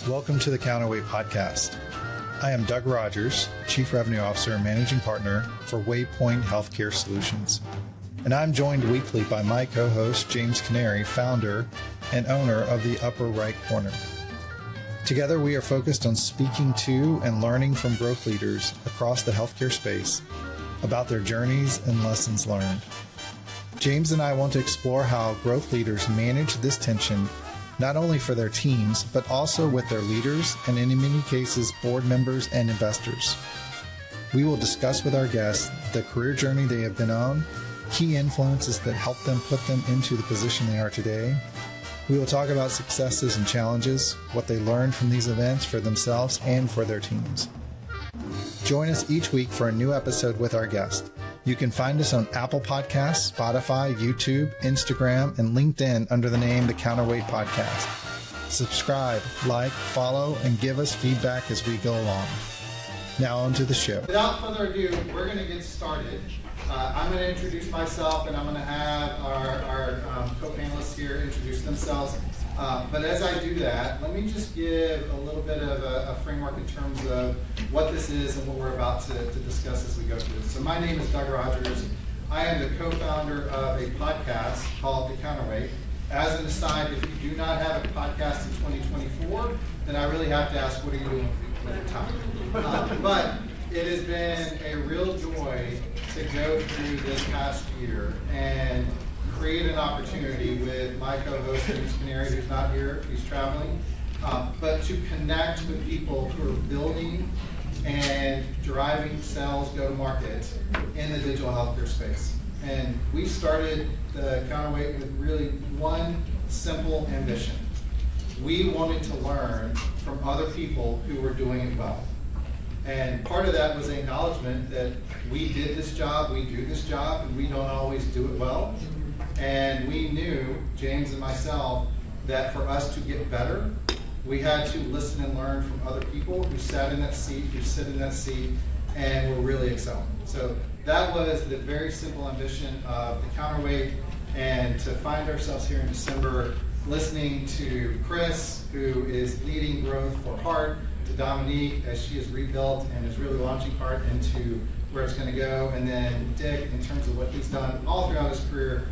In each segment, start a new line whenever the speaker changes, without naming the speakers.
Welcome to the Counterweight Podcast. I am Doug Rogers, Chief Revenue Officer and Managing Partner for Waypoint Healthcare Solutions. And I'm joined weekly by my co-host, James Canary, founder and owner of the Upper Right Corner. Together, we are focused on speaking to and learning from growth leaders across the healthcare space about their journeys and lessons learned. James and I want to explore how growth leaders manage this tension not only for their teams, but also with their leaders and in many cases, board members and investors. We will discuss with our guests the career journey they have been on, key influences that helped them put them into the position they are today. We will talk about successes and challenges, what they learned from these events for themselves and for their teams. Join us each week for a new episode with our guest. You can find us on Apple Podcasts, Spotify, YouTube, Instagram, and LinkedIn under the name The Counterweight Podcast. Subscribe, like, follow, and give us feedback as we go along. Now on to the show. Without further ado, we're going to get started. I'm going to introduce myself, and I'm going to have our co-panelists here introduce themselves. But as I do that, let me just give a little bit of a framework in terms of what this is and what we're about to discuss as we go through this. So my name is Doug Rogers. I am the co-founder of a podcast called The Counterweight. As an aside, if you do not have a podcast in 2024, then I really have to ask, what are you doing with your time? But it has been a real joy to go through this past year and create an opportunity with my co-host, James Canary, who's not here, he's traveling, but to connect with people who are building and driving sales go-to-market in the digital healthcare space. And we started the Counterweight with really one simple ambition. We wanted to learn from other people who were doing it well. And part of that was an acknowledgement that we did this job, we do this job, and we don't always do it well. And we knew, James and myself, that for us to get better, we had to listen and learn from other people who sat in that seat, who sit in that seat, and were really excelling. So that was the very simple ambition of the Counterweight, and to find ourselves here in December listening to Chris, who is leading growth for Hart, to Dominique as she is rebuilt and is really launching Hart into where it's going to go, and then Dick in terms of what he's done all throughout his career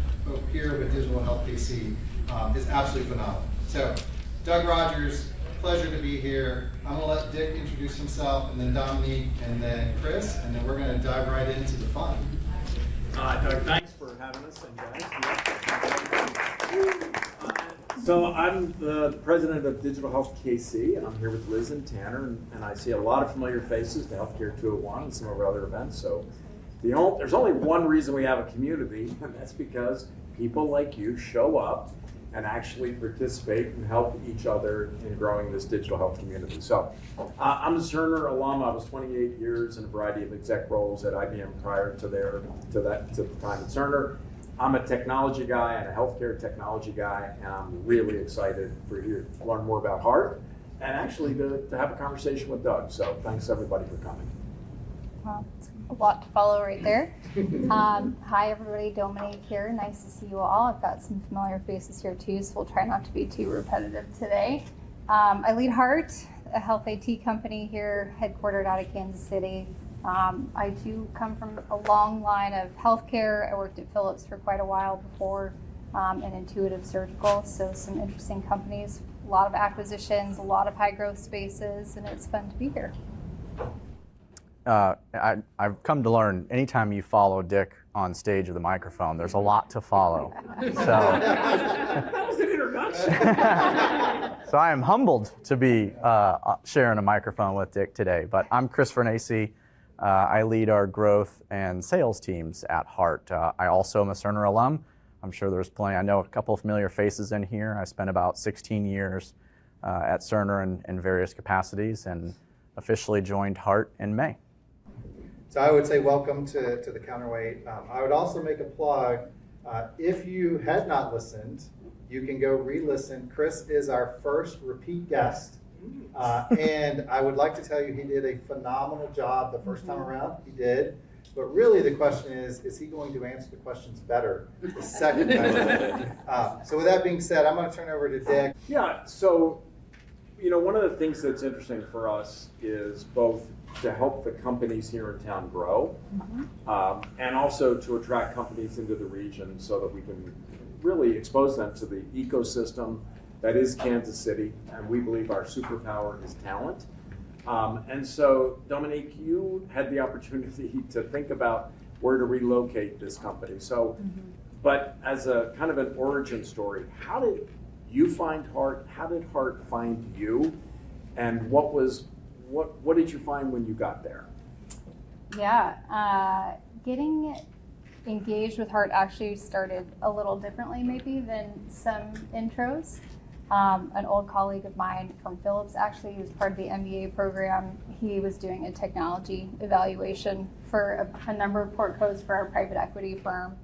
here with Digital Health PC is absolutely phenomenal. So, Doug Rogers, pleasure to be here. I'm going to let Dick introduce himself, and then Dominique, and then Chris, and then we're going to dive right into the fun.
Doug, thanks for having us, and guys. So I'm the president of Digital Health KC, and I'm here with Liz and Tanner, and I see a lot of familiar faces to Healthcare 201 and some of our other events. So there's only one reason we have a community, and that's because people like you show up and actually participate and help each other in growing this digital health community. So I'm a Cerner alum. I was 28 years in a variety of exec roles at IBM prior to the time at Cerner. I'm a technology guy and a healthcare technology guy, and I'm really excited for you to learn more about Hart and actually to have a conversation with Doug. So thanks everybody for coming.
Well, it's a lot to follow right there. Hi everybody, Dominique here. Nice to see you all. I've got some familiar faces here too, so we'll try not to be too repetitive today. I lead Hart, a health IT company here, headquartered out of Kansas City. I do come from a long line of healthcare. I worked at Philips for quite a while before, and Intuitive Surgical, so some interesting companies, a lot of acquisitions, a lot of high growth spaces, and it's fun to be here.
I've come to learn anytime you follow Dick on stage with the microphone, there's a lot to follow.
That was an introduction.
So I am humbled to be sharing a microphone with Dick today, but I'm Chris Vernacci. I lead our growth and sales teams at Hart. I also am a Cerner alum. I'm sure there's plenty. I know a couple of familiar faces in here. I spent about 16 years at Cerner in various capacities and officially joined Hart in May.
So I would say welcome to the Counterweight. I would also make a plug. If you had not listened, you can go re-listen. Chris is our first repeat guest. And I would like to tell you he did a phenomenal job the first time around. He did. But really the question is he going to answer the questions better the second time around? So with that being said, I'm going to turn over to Dick.
Yeah, so one of the things that's interesting for us is both to help the companies here in town grow, and also to attract companies into the region so that we can really expose them to the ecosystem that is Kansas City, and we believe our superpower is talent. And so, Dominique, you had the opportunity to think about where to relocate this company. So, but as a kind of an origin story, how did you find Hart? How did Hart find you? And what did you find when you got there?
Yeah, getting engaged with Hart actually started a little differently maybe than some intros. An old colleague of mine from Phillips actually was part of the MBA program. He was doing a technology evaluation for a number of portcos for our private equity firm.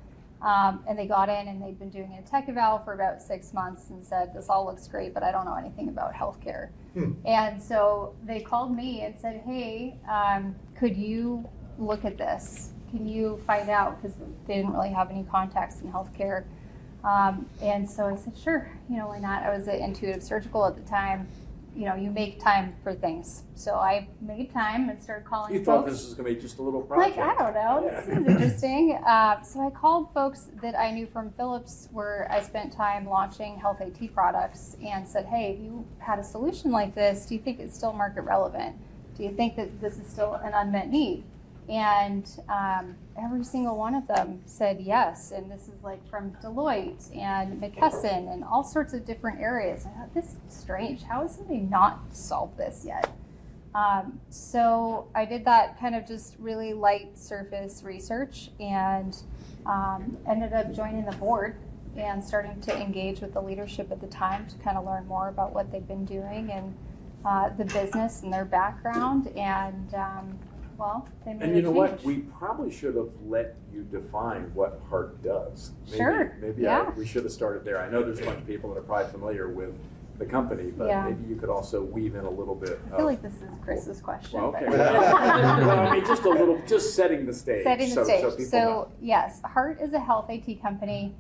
And they got in and they'd been doing a tech eval for about 6 months and said, this all looks great, but I don't know anything about healthcare. And so they called me and said, hey, could you look at this? Can you find out? Because they didn't really have any contacts in healthcare. And so I said, sure, why not? I was at Intuitive Surgical at the time. You make time for things. So I made time and started calling
You
folks.
thought this was going to be just a little project.
Like, I don't know,
Yeah.
this is interesting. So I called folks that I knew from Phillips where I spent time launching health AT products and said, hey, if you had a solution like this, do you think it's still market relevant? Do you think that this is still an unmet need? And every single one of them said yes. And this is like from Deloitte and McKesson and all sorts of different areas. I thought, this is strange. How has somebody not solved this yet? So I did that kind of just really light surface research and ended up joining the board and starting to engage with the leadership at the time to kind of learn more about what they've been doing and the business and their background. And well, they made
And you know what?
change.
We probably should have let you define what Hart does.
Sure,
Maybe
yeah.
we should have started there. I know there's a bunch of people that are probably familiar with the company, but
Yeah.
maybe you could also weave in a little bit.
I feel like this is Chris's question.
Well, okay.
but-
Well, I mean, just setting the stage.
Setting the
so
stage.
people know.
So yes, Hart is a health AT company.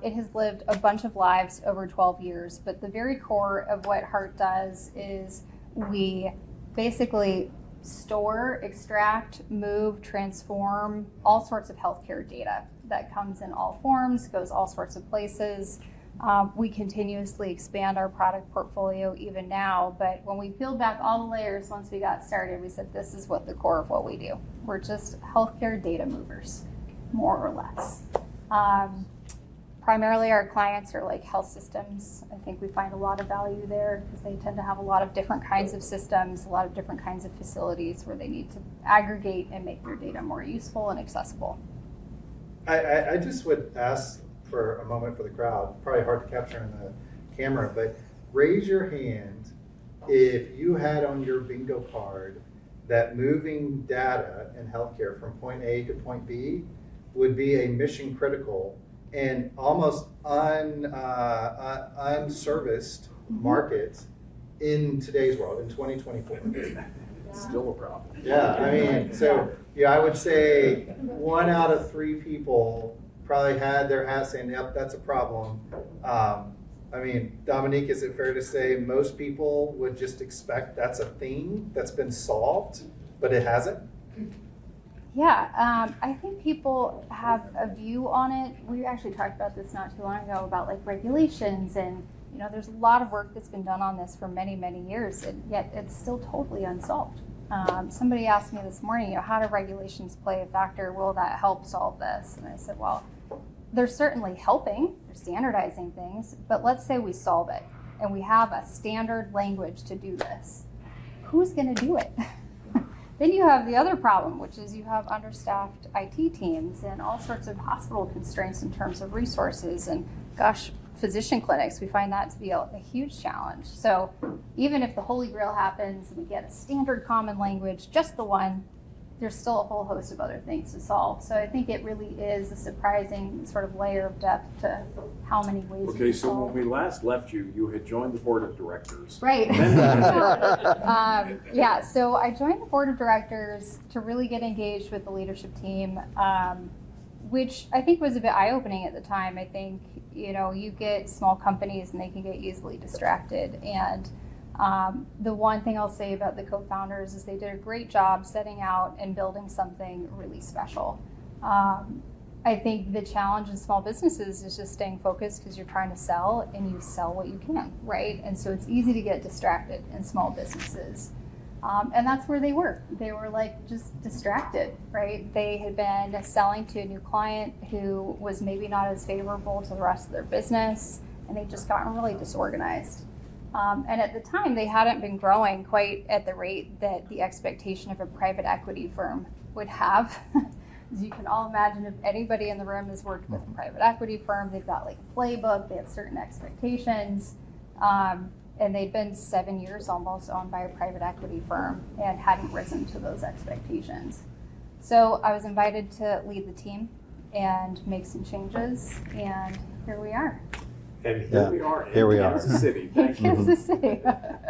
It has lived a bunch of lives over 12 years, but the very core of what Hart does is we basically store, extract, move, transform all sorts of healthcare data that comes in all forms, goes all sorts of places. We continuously expand our product portfolio even now, but when we peeled back all the layers once we got started, we said this is what the core of what we do. We're just healthcare data movers, more or less. Primarily our clients are like health systems. I think we find a lot of value there because they tend to have a lot of different kinds of systems, a lot of different kinds of facilities where they need to aggregate and make their data more useful and accessible.
I just would ask for a moment for the crowd, probably hard to capture in the camera, but raise your hand if you had on your bingo card that moving data in healthcare from point A to point B would be a mission critical and almost unserviced market in today's world, in 2024.
Still a problem.
Yeah, I mean, so yeah, I would say 1 out of 3 people probably had their hat saying, yep, that's a problem. I mean, Dominique, is it fair to say most people would just expect that's a thing that's been solved, but it hasn't?
Yeah, I think people have a view on it. We actually talked about this not too long ago about like regulations and, there's a lot of work that's been done on this for many, many years, and yet it's still totally unsolved. Somebody asked me this morning, how do regulations play a factor? Will that help solve this? And I said, well, they're certainly helping. They're standardizing things, but let's say we solve it and we have a standard language to do this. Who's going to do it? Then you have the other problem, which is you have understaffed IT teams and all sorts of hospital constraints in terms of resources and, gosh, physician clinics. We find that to be a huge challenge. So even if the Holy Grail happens and we get a standard common language, just the one, there's still a whole host of other things to solve. So I think it really is a surprising sort of layer of depth to how many ways
Okay,
we
so
solve.
when we last left you, you had joined the board of directors.
Right. Yeah, so I joined the board of directors to really get engaged with the leadership team, which I think was a bit eye-opening at the time. I think, you get small companies and they can get easily distracted. And The one thing I'll say about the co-founders is they did a great job setting out and building something really special. I think the challenge in small businesses is just staying focused because you're trying to sell and you sell what you can, right? And so it's easy to get distracted in small businesses. And that's where they were. They were like just distracted, right? They had been selling to a new client who was maybe not as favorable to the rest of their business, and they'd just gotten really disorganized. And at the time, they hadn't been growing quite at the rate that the expectation of a private equity firm would have. As you can all imagine, if anybody in the room has worked with a private equity firm, they've got like a playbook, they have certain expectations. And they'd been 7 years almost owned by a private equity firm and hadn't risen to those expectations. So I was invited to lead the team and make some changes, and here we are.
And here we are in Kansas City.
Thank you. Kansas City.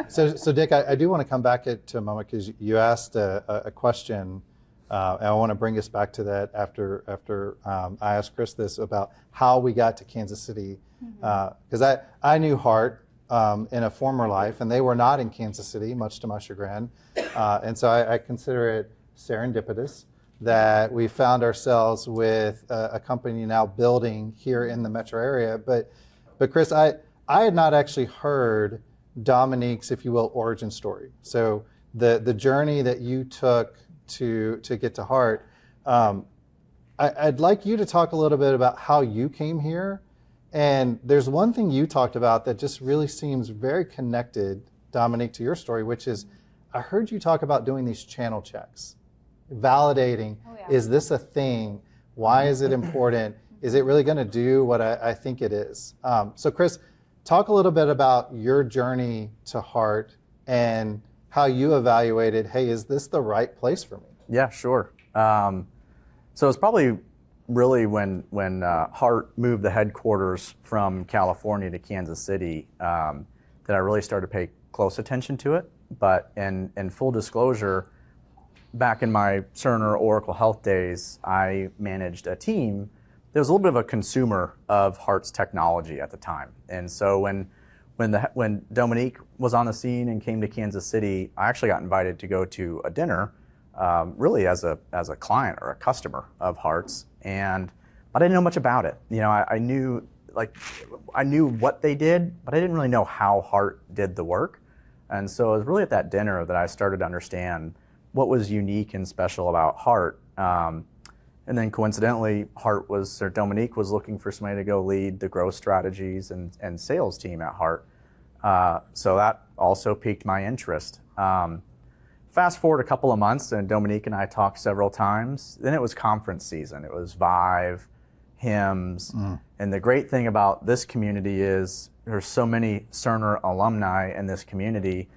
So Dick, I do want to come back to a moment because you asked a question, and I want to bring us back to that after I asked Chris this about how we got to Kansas City, because I knew Hart in a former life, and they were not in Kansas City, much to my chagrin, and so I consider it serendipitous that we found ourselves with a company now building here in the metro area. But Chris, I had not actually heard Dominique's, if you will, origin story. So the journey that you took to get to Hart, I'd like you to talk a little bit about how you came here. And there's one thing you talked about that just really seems very connected, Dominique, to your story, which is I heard you talk about doing these channel checks, validating, is this a thing? Why is it important? Is it really going to do what I think it is? So Chris, talk a little bit about your journey to Hart and how you evaluated, hey, is this the right place for me?
Yeah, sure. So it's probably really when Hart moved the headquarters from California to Kansas City that I really started to pay close attention to it. But in full disclosure, back in my Cerner Oracle Health days, I managed a team that was a little bit of a consumer of Hart's technology at the time. And so when Dominique was on the scene and came to Kansas City, I actually got invited to go to a dinner, really as a client or a customer of Hart's, but I didn't know much about it. You know, I knew what they did, but I didn't really know how Hart did the work. And so it was really at that dinner that I started to understand what was unique and special about Hart. And then coincidentally, Dominique was looking for somebody to go lead the growth strategies and sales team at Hart. So that also piqued my interest. Fast forward a couple of months, and Dominique and I talked several times. Then it was conference season. It was Vive, HIMSS. And the great thing about this community is there's so many Cerner alumni in this community.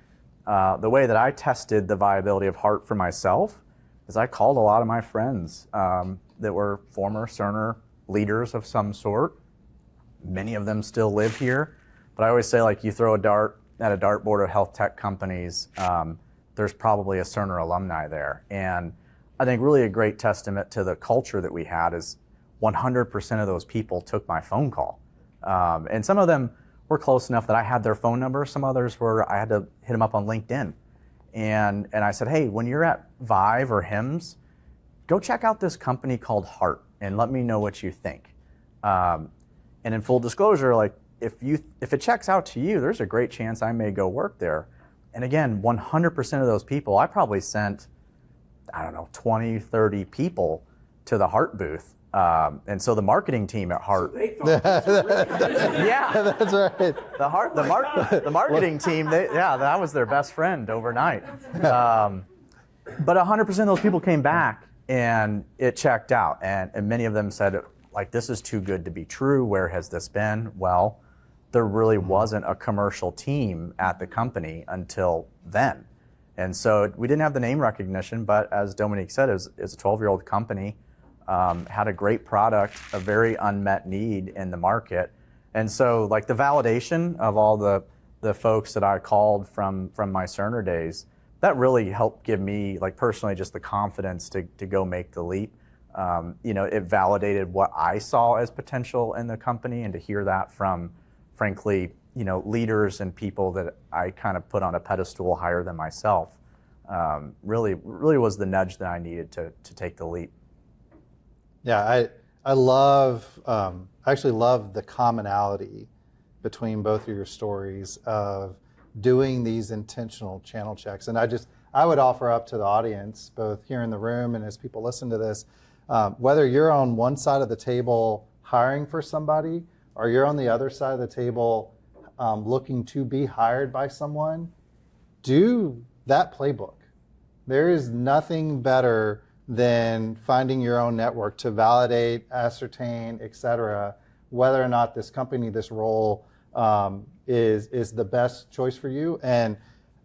The way that I tested the viability of Hart for myself is I called a lot of my friends that were former Cerner leaders of some sort. Many of them still live here. But I always say, like, you throw a dart at a dartboard of health tech companies, there's probably a Cerner alumni there. And I think really a great testament to the culture that we had is 100% of those people took my phone call. And some of them were close enough that I had their phone number. Some others were, I had to hit them up on LinkedIn. And I said, hey, when you're at Vive or HIMSS, go check out this company called Hart and let me know what you think. And in full disclosure, like if it checks out to you, there's a great chance I may go work there. And again, 100% of those people, I probably sent, 20, 30 people to the Hart booth. And so the marketing team at Hart,
So they thought this was really
yeah,
That's right.
the marketing team, that was their best friend overnight. But 100% of those people came back and it checked out. And many of them said, like, this is too good to be true. Where has this been? Well, there really wasn't a commercial team at the company until then. And so we didn't have the name recognition, but as Dominique said, it's a 12-year-old company, had a great product, a very unmet need in the market. And so like the validation of all the folks that I called from my Cerner days, that really helped give me, like, personally, just the confidence to go make the leap. It validated what I saw as potential in the company, and to hear that from, frankly, leaders and people that I kind of put on a pedestal higher than myself, really was the nudge that I needed to take the leap.
Yeah, I love, I actually love the commonality between both of your stories of doing these intentional channel checks. And I would offer up to the audience, both here in the room and as people listen to this, whether you're on one side of the table hiring for somebody, or you're on the other side of the table looking to be hired by someone, do that playbook. There is nothing better than finding your own network to validate, ascertain, et cetera, whether or not this company, this role is the best choice for you. And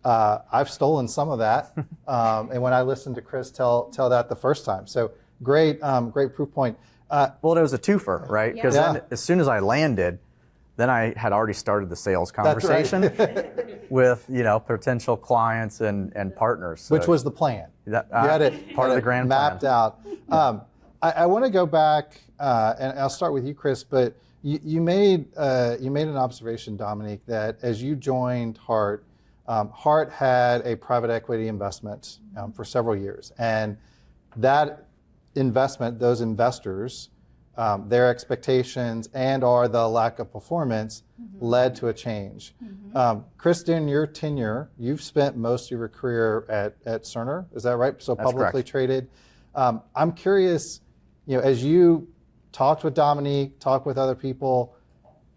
I've stolen some of that. And when I listened to Chris tell that the first time. So great proof point.
Well, it was a twofer, right? Because then as soon as I landed, then I had already started the sales conversation with potential clients and partners. So
which was the plan.
You had it part of the grand
mapped
plan.
out. I want to go back, and I'll start with you, Chris. But you made an observation, Dominique, that as you joined Hart, Hart had a private equity investment for several years, and that investment, those investors, their expectations and/or the lack of performance led to a change. Chris, during your tenure, you've spent most of your career at Cerner, is that right? So
That's
publicly
correct.
traded. I'm curious, as you talked with Dominique, talked with other people,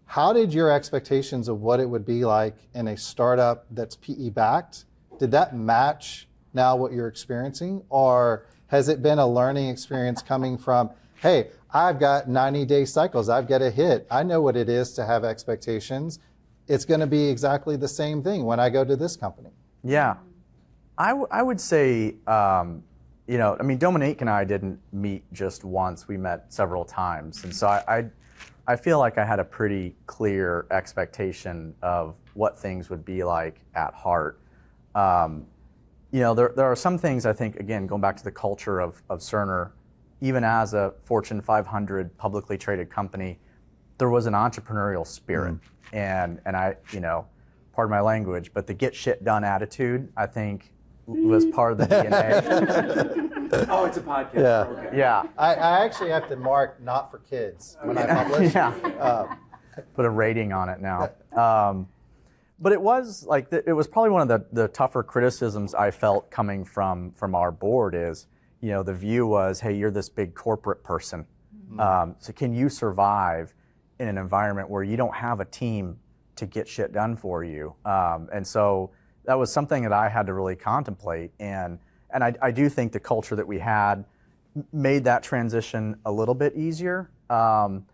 how did your expectations of what it would be like in a startup that's PE backed, did that match now what you're experiencing? Or has it been a learning experience coming from, hey, I've got 90-day cycles, I've got a hit, I know what it is to have expectations. It's going to be exactly the same thing when I go to this company.
Yeah, I would say, Dominique and I didn't meet just once, we met several times. And so I feel like I had a pretty clear expectation of what things would be like at Hart. There are some things I think, again, going back to the culture of Cerner, even as a Fortune 500 publicly traded company, there was an entrepreneurial spirit. And I, pardon my language, but the get shit done attitude, I think, was part of the DNA.
Oh, it's a podcast.
Yeah.
Okay.
Yeah.
I actually have to mark not for kids when I publish.
Put a rating on it now. But it was like, it was probably one of the tougher criticisms I felt coming from our board is, the view was, hey, you're this big corporate person. So can you survive in an environment where you don't have a team to get shit done for you? And so that was something that I had to really contemplate. And I do think the culture that we had made that transition a little bit easier. And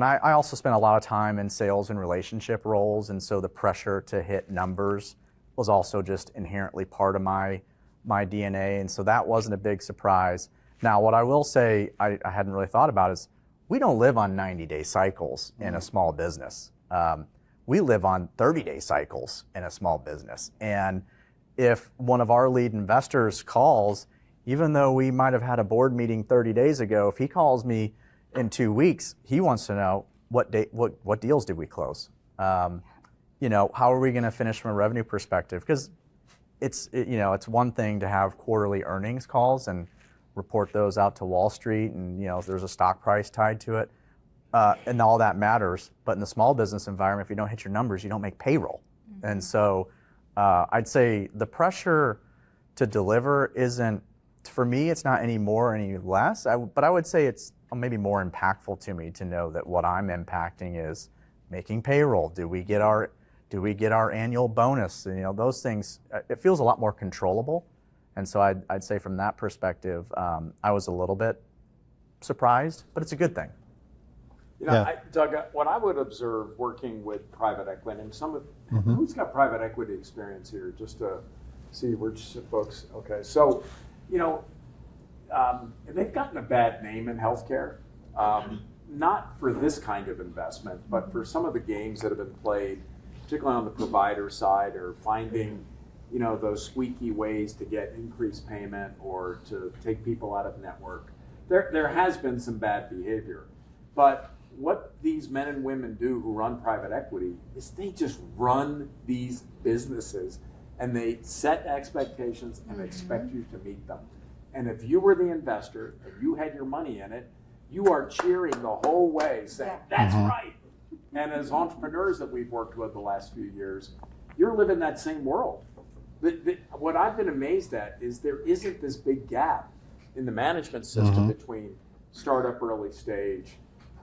I also spent a lot of time in sales and relationship roles. And so the pressure to hit numbers was also just inherently part of my DNA. And so that wasn't a big surprise. Now, what I will say I hadn't really thought about is we don't live on 90-day cycles in a small business. We live on 30-day cycles in a small business. And if one of our lead investors calls, even though we might have had a board meeting 30 days ago, if he calls me in 2 weeks, he wants to know what deals did we close? How are we going to finish from a revenue perspective? Because it's one thing to have quarterly earnings calls and report those out to Wall Street, and there's a stock price tied to it, and all that matters. But in the small business environment, if you don't hit your numbers, you don't make payroll. And so I'd say the pressure to deliver isn't, for me, it's not any more or any less. But I would say it's maybe more impactful to me to know that what I'm impacting is making payroll. Do we get our annual bonus? Those things. It feels a lot more controllable. And so I'd say from that perspective, I was a little bit surprised, but it's a good thing.
Doug, what I would observe working with private equity, and who's got private equity experience here, just to see which folks. Okay, so they've gotten a bad name in healthcare, not for this kind of investment, but for some of the games that have been played, particularly on the provider side, or finding those squeaky ways to get increased payment or to take people out of network. There has been some bad behavior, but what these men and women do who run private equity is they just run these businesses and they set expectations and expect you to meet them. And if you were the investor and you had your money in it, you are cheering the whole way saying, that's right. And as entrepreneurs that we've worked with the last few years, you're living that same world. What I've been amazed at is there isn't this big gap in the management system between startup early stage,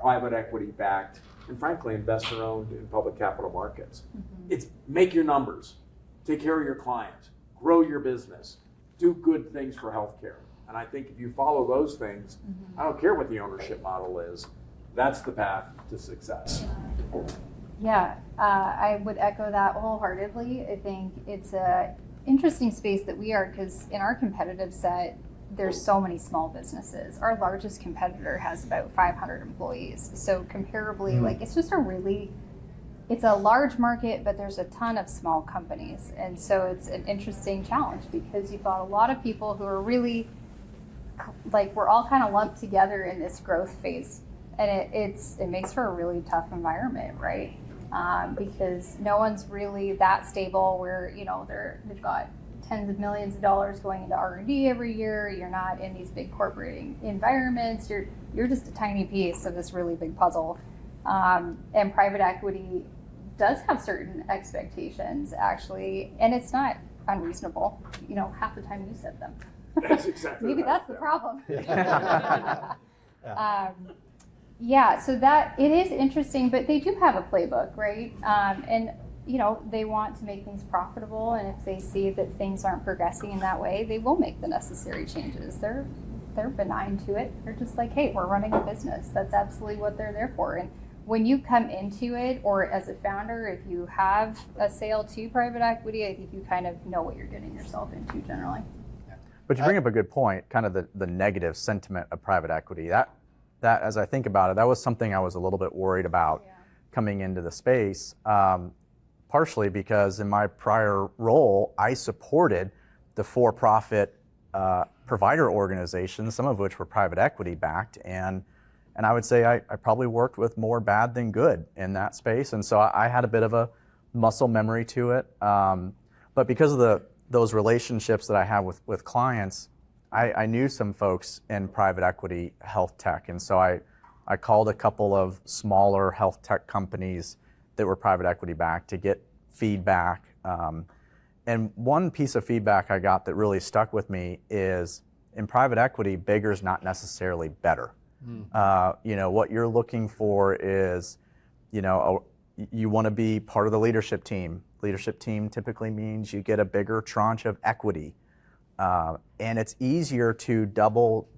private equity backed, and frankly, investor owned in public capital markets. It's make your numbers, take care of your clients, grow your business, do good things for healthcare. And I think if you follow those things, I don't care what the ownership model is, that's the path to success.
Yeah, I would echo that wholeheartedly. I think it's a interesting space that we are, because in our competitive set, there's so many small businesses. Our largest competitor has about 500 employees. So comparably, like it's just it's a large market, but there's a ton of small companies. And so it's an interesting challenge because you've got a lot of people who are really, like, we're all kind of lumped together in this growth phase. And it makes for a really tough environment, right? Because no one's really that stable where, you know, they've got tens of millions of dollars going into R&D every year. You're not in these big corporate environments. You're just a tiny piece of this really big puzzle. And private equity does have certain expectations, actually, and it's not unreasonable. You know, half the time you set them.
That's exactly
Maybe
right.
that's the problem. Yeah, so that it is interesting, but they do have a playbook, right? And you know, they want to make things profitable, and if they see that things aren't progressing in that way, they will make the necessary changes. They're benign to it. They're just like, hey, we're running a business. That's absolutely what they're there for. And when you come into it, or as a founder, if you have a sale to private equity, I think you kind of know what you're getting yourself into generally.
But you bring up a good point, kind of the negative sentiment of private equity. That as I think about it, that was something I was a little bit worried about coming into the space, partially because in my prior role, I supported the for-profit provider organizations, some of which were private equity backed, and I would say I probably worked with more bad than good in that space, and so I had a bit of a muscle memory to it. But because of those relationships that I have with clients, I knew some folks in private equity health tech, and so I called a couple of smaller health tech companies that were private equity backed to get feedback. And one piece of feedback I got that really stuck with me is, in private equity, bigger's not necessarily better. You know, what you're looking for is, you know, you want to be part of the leadership team. Leadership team typically means you get a bigger tranche of equity. And it's easier to double,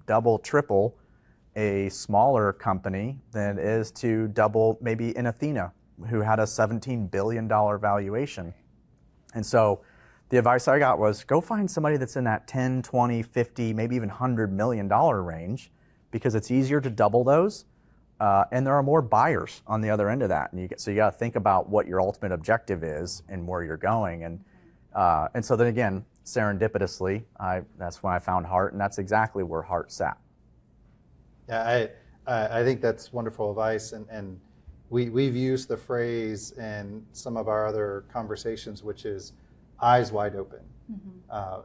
triple a smaller company than it is to double maybe an Athena, who had a $17 billion valuation. And so the advice I got was, go find somebody that's in that 10, 20, 50, maybe even $100 million range, because it's easier to double those. And there are more buyers on the other end of that. And so you got to think about what your ultimate objective is and where you're going. And so then again, serendipitously, that's when I found Hart, and that's exactly where Hart sat.
Yeah, I think that's wonderful advice, and we've used the phrase in some of our other conversations, which is eyes wide open.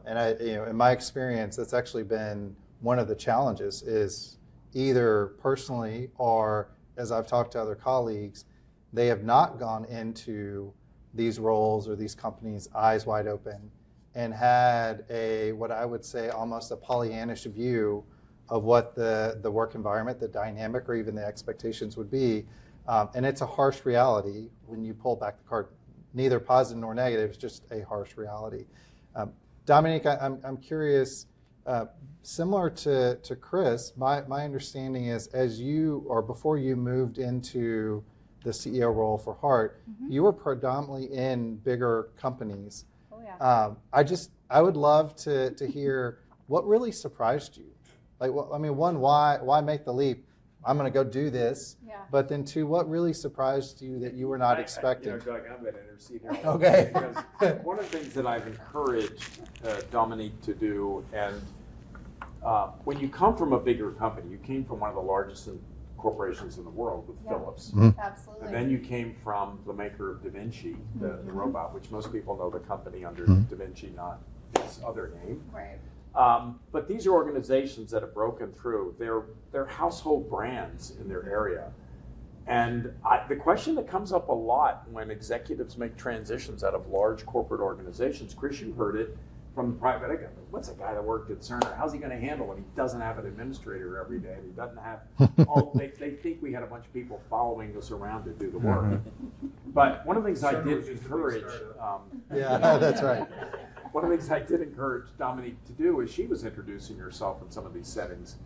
And in my experience, that's actually been one of the challenges, is either personally or as I've talked to other colleagues, they have not gone into these roles or these companies eyes wide open and had what I would say almost a Pollyannish view of what the work environment, the dynamic, or even the expectations would be. And it's a harsh reality when you pull back the curtain. Neither positive nor negative, it's just a harsh reality. Dominique, I'm curious, similar to Chris, my understanding is before you moved into the CEO role for Hart, you were predominantly in bigger companies.
Oh, yeah.
I would love to hear what really surprised you. Like, why make the leap? I'm going to go do this.
Yeah.
But then two, what really surprised you that you were not expecting?
Doug, I'm going to intercede here.
Okay.
Because one of the things that I've encouraged Dominique to do, and when you come from a bigger company, you came from one of the largest corporations in the world with
Yeah.
Philips.
Absolutely.
And then you came from the maker of Da Vinci, the robot, which most people know the company under Da Vinci, not its other name.
Right.
But these are organizations that have broken through. They're household brands in their area. And the question that comes up a lot when executives make transitions out of large corporate organizations, Chris, you heard it from the private equity. What's a guy that worked at Cerner? How's he going to handle it? He doesn't have an administrator every day. And he doesn't have. They think we had a bunch of people following us around to do the work. But one of the things I did encourage.
Yeah, that's right.
One of the things I did encourage Dominique to do as she was introducing herself in some of these settings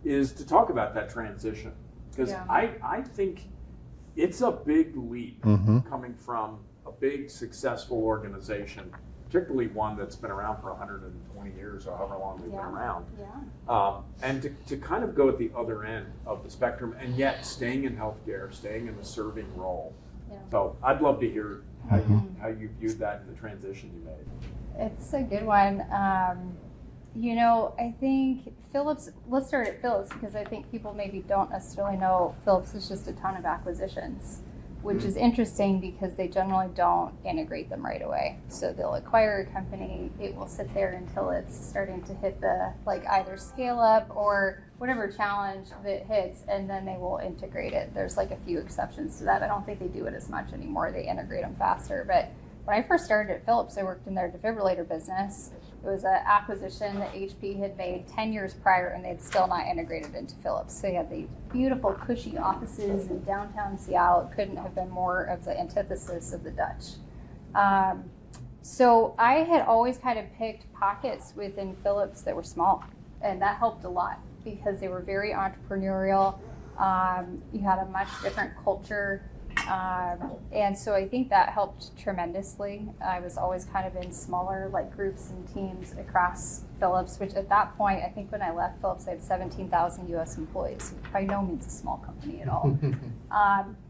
is to talk about that transition. Because I think it's a big leap coming from a big successful organization, particularly one that's been around for 120 years or however long they've been around. And to kind of go at the other end of the spectrum and yet staying in healthcare, staying in the serving role. So I'd love to hear how you viewed that in the transition you made.
It's a good one. I think Philips, let's start at Philips because I think people maybe don't necessarily know Philips is just a ton of acquisitions, which is interesting because they generally don't integrate them right away. So they'll acquire a company, it will sit there until it's starting to hit the either scale up or whatever challenge that hits, and then they will integrate it. There's a few exceptions to that. I don't think they do it as much anymore. They integrate them faster. But when I first started at Philips, I worked in their defibrillator business. It was an acquisition that HP had made 10 years prior, and they'd still not integrated into Philips. So they had these beautiful, cushy offices in downtown Seattle. It couldn't have been more of the antithesis of the Dutch. So I had always kind of picked pockets within Philips that were small, and that helped a lot because they were very entrepreneurial. You had a much different culture. And so I think that helped tremendously. I was always kind of in smaller groups and teams across Philips, which at that point, I think when I left Philips, I had 17,000 US employees. By no means a small company at all.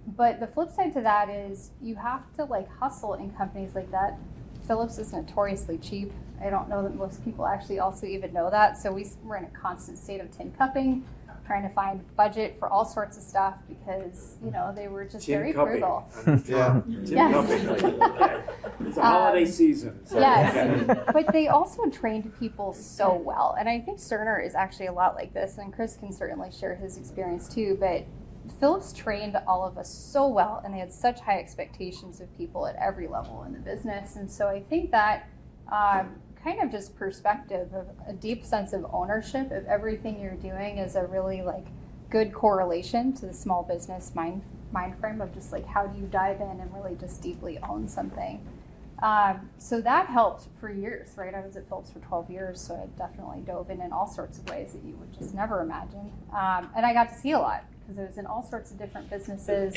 But the flip side to that is you have to hustle in companies like that. Philips is notoriously cheap. I don't know that most people actually also even know that. So we were in a constant state of tin cupping, trying to find budget for all sorts of stuff because they were just very frugal.
Tin cupping. It's a holiday season. So
But they also trained people so well, and I think Cerner is actually a lot like this, and Chris can certainly share his experience too. But Philips trained all of us so well, and they had such high expectations of people at every level in the business, and so I think that kind of just perspective of a deep sense of ownership of everything you're doing is a really good correlation to the small business mind frame of just how do you dive in and really just deeply own something. So that helped for years, right? I was at Philips for 12 years, so I definitely dove in all sorts of ways that you would just never imagine. And I got to see a lot because I was in all sorts of different businesses.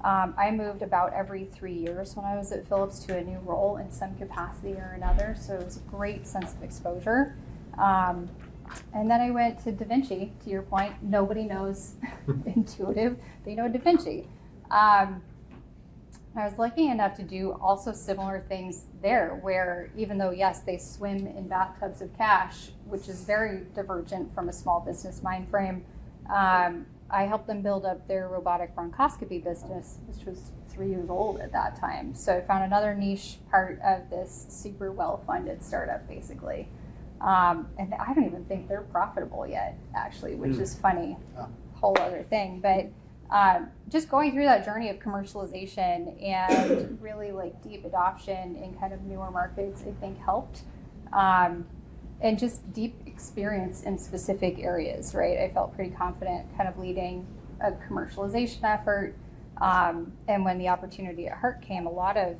I moved about every 3 years when I was at Philips to a new role in some capacity or another, so it was a great sense of exposure. And then I went to Da Vinci, to your point. Nobody knows Intuitive. They know Da Vinci. I was lucky enough to do also similar things there, where even though, yes, they swim in bathtubs of cash, which is very divergent from a small business mind frame, I helped them build up their robotic bronchoscopy business, which was 3 years old at that time. So I found another niche part of this super well-funded startup, basically. And I don't even think they're profitable yet, actually, which is funny, whole other thing. But just going through that journey of commercialization and really deep adoption in kind of newer markets, I think helped. And just deep experience in specific areas, right? I felt pretty confident kind of leading a commercialization effort. And when the opportunity at Hart came, a lot of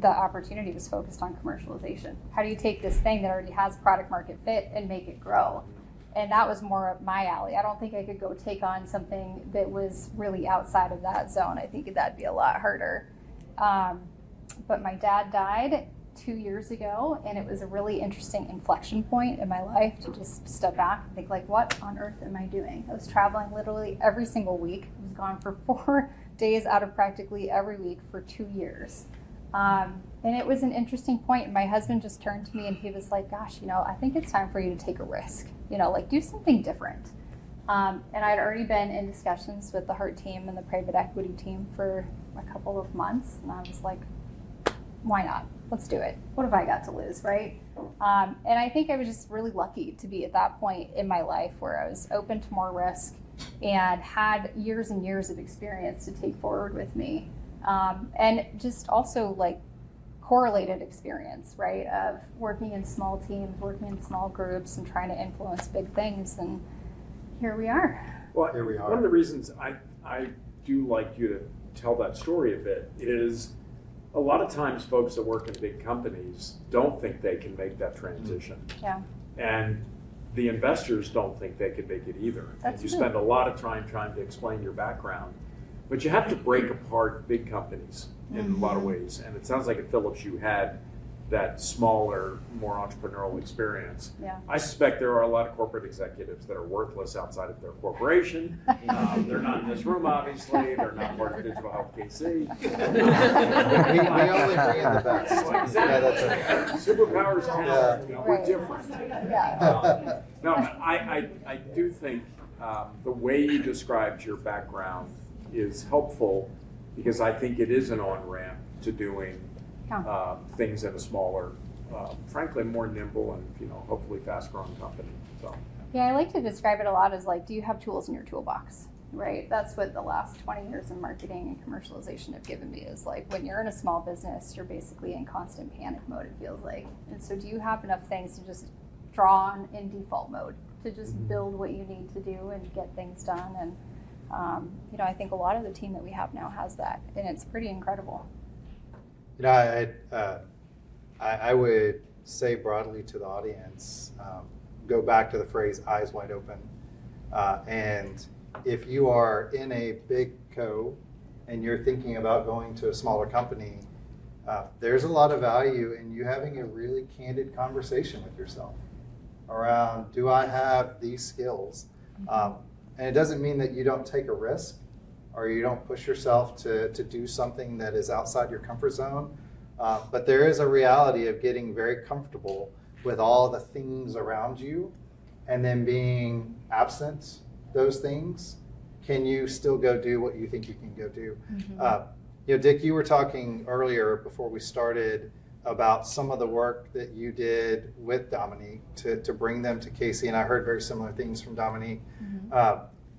the opportunity was focused on commercialization. How do you take this thing that already has product market fit and make it grow? And that was more up my alley. I don't think I could go take on something that was really outside of that zone. I think that'd be a lot harder. But my dad died 2 years ago, and it was a really interesting inflection point in my life to just step back and think what on earth am I doing? I was traveling literally every single week. I was gone for 4 days out of practically every week for 2 years. And it was an interesting point. My husband just turned to me and he was like, gosh, I think it's time for you to take a risk, do something different. And I'd already been in discussions with the Hart team and the private equity team for a couple of months. And I was like, why not? Let's do it. What have I got to lose, right? And I think I was just really lucky to be at that point in my life where I was open to more risk and had years and years of experience to take forward with me. And just also like correlated experience, right? Of working in small teams, working in small groups and trying to influence big things. And here we are.
Well, here we are. One of the reasons I do like you to tell that story a bit is a lot of times folks that work in big companies don't think they can make that transition.
Yeah.
And the investors don't think they can make it either.
That's
and you
true.
spend a lot of time trying to explain your background. But you have to break apart big companies in a lot of ways. And it sounds like at Philips you had that smaller, more entrepreneurial experience.
Yeah.
I suspect there are a lot of corporate executives that are worthless outside of their corporation. They're not in this room, obviously. They're not part of Digital Health KC.
We only bring in the best.
Exactly.
Yeah, that's right.
Superpowers talent, we're
Right.
different.
Yeah.
No, I do think the way you described your background is helpful because I think it is an on-ramp to doing things in a smaller, frankly, more nimble and hopefully fast-growing company. So.
Yeah, I like to describe it a lot as like, do you have tools in your toolbox? Right? That's what the last 20 years in marketing and commercialization have given me is like when you're in a small business, you're basically in constant panic mode, it feels like. And so do you have enough things to just draw on in default mode to just build what you need to do and get things done? And, I think a lot of the team that we have now has that, and it's pretty incredible.
I would say broadly to the audience, go back to the phrase eyes wide open. And if you are in a big co and you're thinking about going to a smaller company, there's a lot of value in you having a really candid conversation with yourself around, do I have these skills? And it doesn't mean that you don't take a risk or you don't push yourself to do something that is outside your comfort zone. But there is a reality of getting very comfortable with all the things around you and then being absent those things. Can you still go do what you think you can go do? Dick, you were talking earlier before we started about some of the work that you did with Dominique to bring them to KC, and I heard very similar things from Dominique.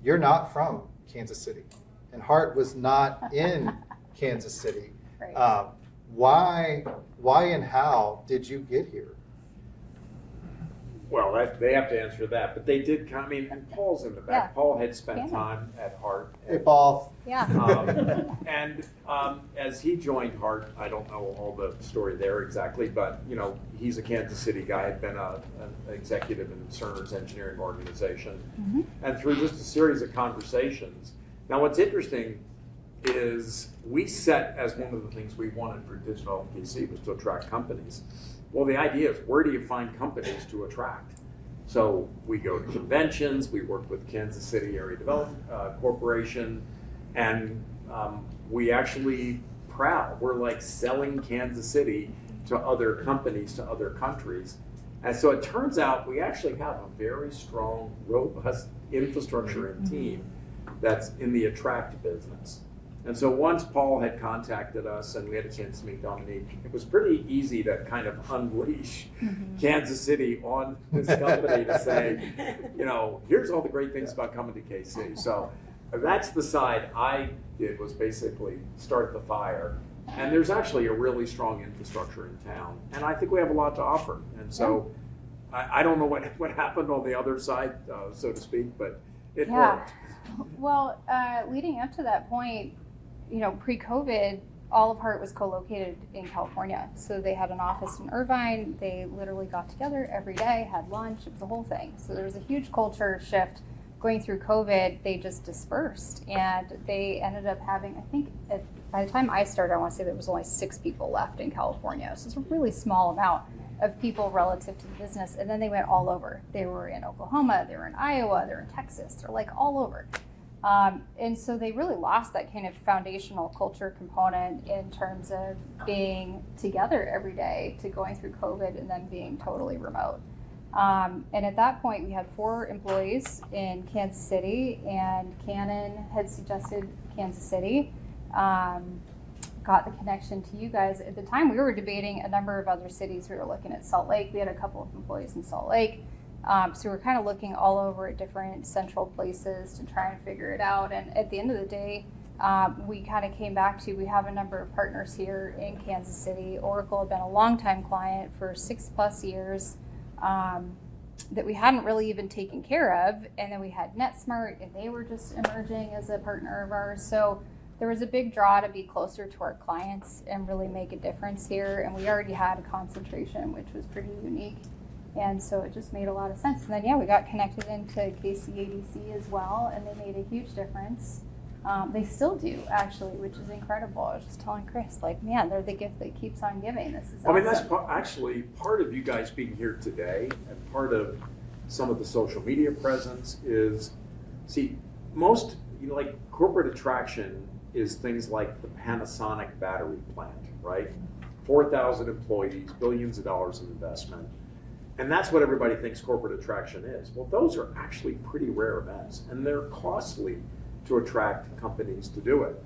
You're not from Kansas City, and Hart was not in Kansas City.
Right.
Why and how did you get here?
Well, they have to answer that, but they did come. I mean, and Paul's in the back.
Yeah.
Paul had spent time at Hart.
Hey, Paul.
Yeah.
And as he joined Hart, I don't know all the story there exactly, but he's a Kansas City guy. Had been an executive in Cerner's engineering organization, and through just a series of conversations. Now, what's interesting is we set as one of the things we wanted for Digital Health KC was to attract companies. Well, the idea is, where do you find companies to attract? So we go to conventions, we work with Kansas City Area Development Corporation, and we actually proud. We're like selling Kansas City to other companies, to other countries. And so it turns out we actually have a very strong, robust infrastructure and team that's in the attract business. And so once Paul had contacted us and we had a chance to meet Dominique, it was pretty easy to kind of unleash Kansas City on this company to say, here's all the great things about coming to KC. So that's the side I did, was basically start the fire. And there's actually a really strong infrastructure in town. And I think we have a lot to offer. And so I don't know what happened on the other side, so to speak, but it worked.
Well, leading up to that point, pre-COVID, all of Hart was co-located in California. So they had an office in Irvine. They literally got together every day, had lunch. It was a whole thing. So there was a huge culture shift. Going through COVID, they just dispersed. And they ended up having, I think, by the time I started, I want to say there was only 6 people left in California. So it's a really small amount of people relative to the business. And then they went all over. They were in Oklahoma, they were in Iowa, they're in Texas. They're like all over. And so they really lost that kind of foundational culture component in terms of being together every day to going through COVID and then being totally remote. And at that point, we had 4 employees in Kansas City, and Canon had suggested Kansas City. Got the connection to you guys. At the time, we were debating a number of other cities. We were looking at Salt Lake. We had a couple of employees in Salt Lake. So we're kind of looking all over at different central places to try and figure it out. And at the end of the day, we kind of came back to, we have a number of partners here in Kansas City. Oracle had been a longtime client for 6+ years that we hadn't really even taken care of. And then we had NetSmart, and they were just emerging as a partner of ours. So there was a big draw to be closer to our clients and really make a difference here. And we already had a concentration, which was pretty unique. And so it just made a lot of sense. And then, yeah, we got connected into KCADC as well, and they made a huge difference. They still do, actually, which is incredible. I was just telling Chris, like, man, they're the gift that keeps on giving. This is awesome.
I mean, that's actually part of you guys being here today, and part of some of the social media presence is, see, most, like corporate attraction is things like the Panasonic battery plant, right? 4,000 employees, billions of dollars of investment. And that's what everybody thinks corporate attraction is. Well, those are actually pretty rare events, and they're costly to attract companies to do it.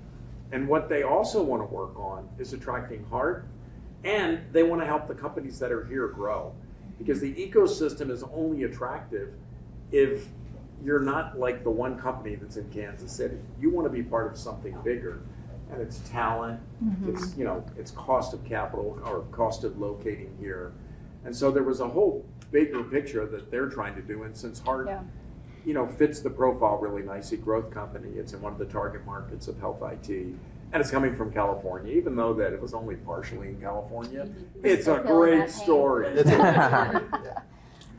And what they also want to work on is attracting Hart, and they want to help the companies that are here grow. Because the ecosystem is only attractive if you're not like the one company that's in Kansas City. You want to be part of something bigger, and it's talent, it's, it's cost of capital or cost of locating here. And so there was a whole bigger picture that they're trying to do. And since Hart, fits the profile really nicely, growth company, it's in one of the target markets of health IT, and it's coming from California, even though that it was only partially in California. It's a great story.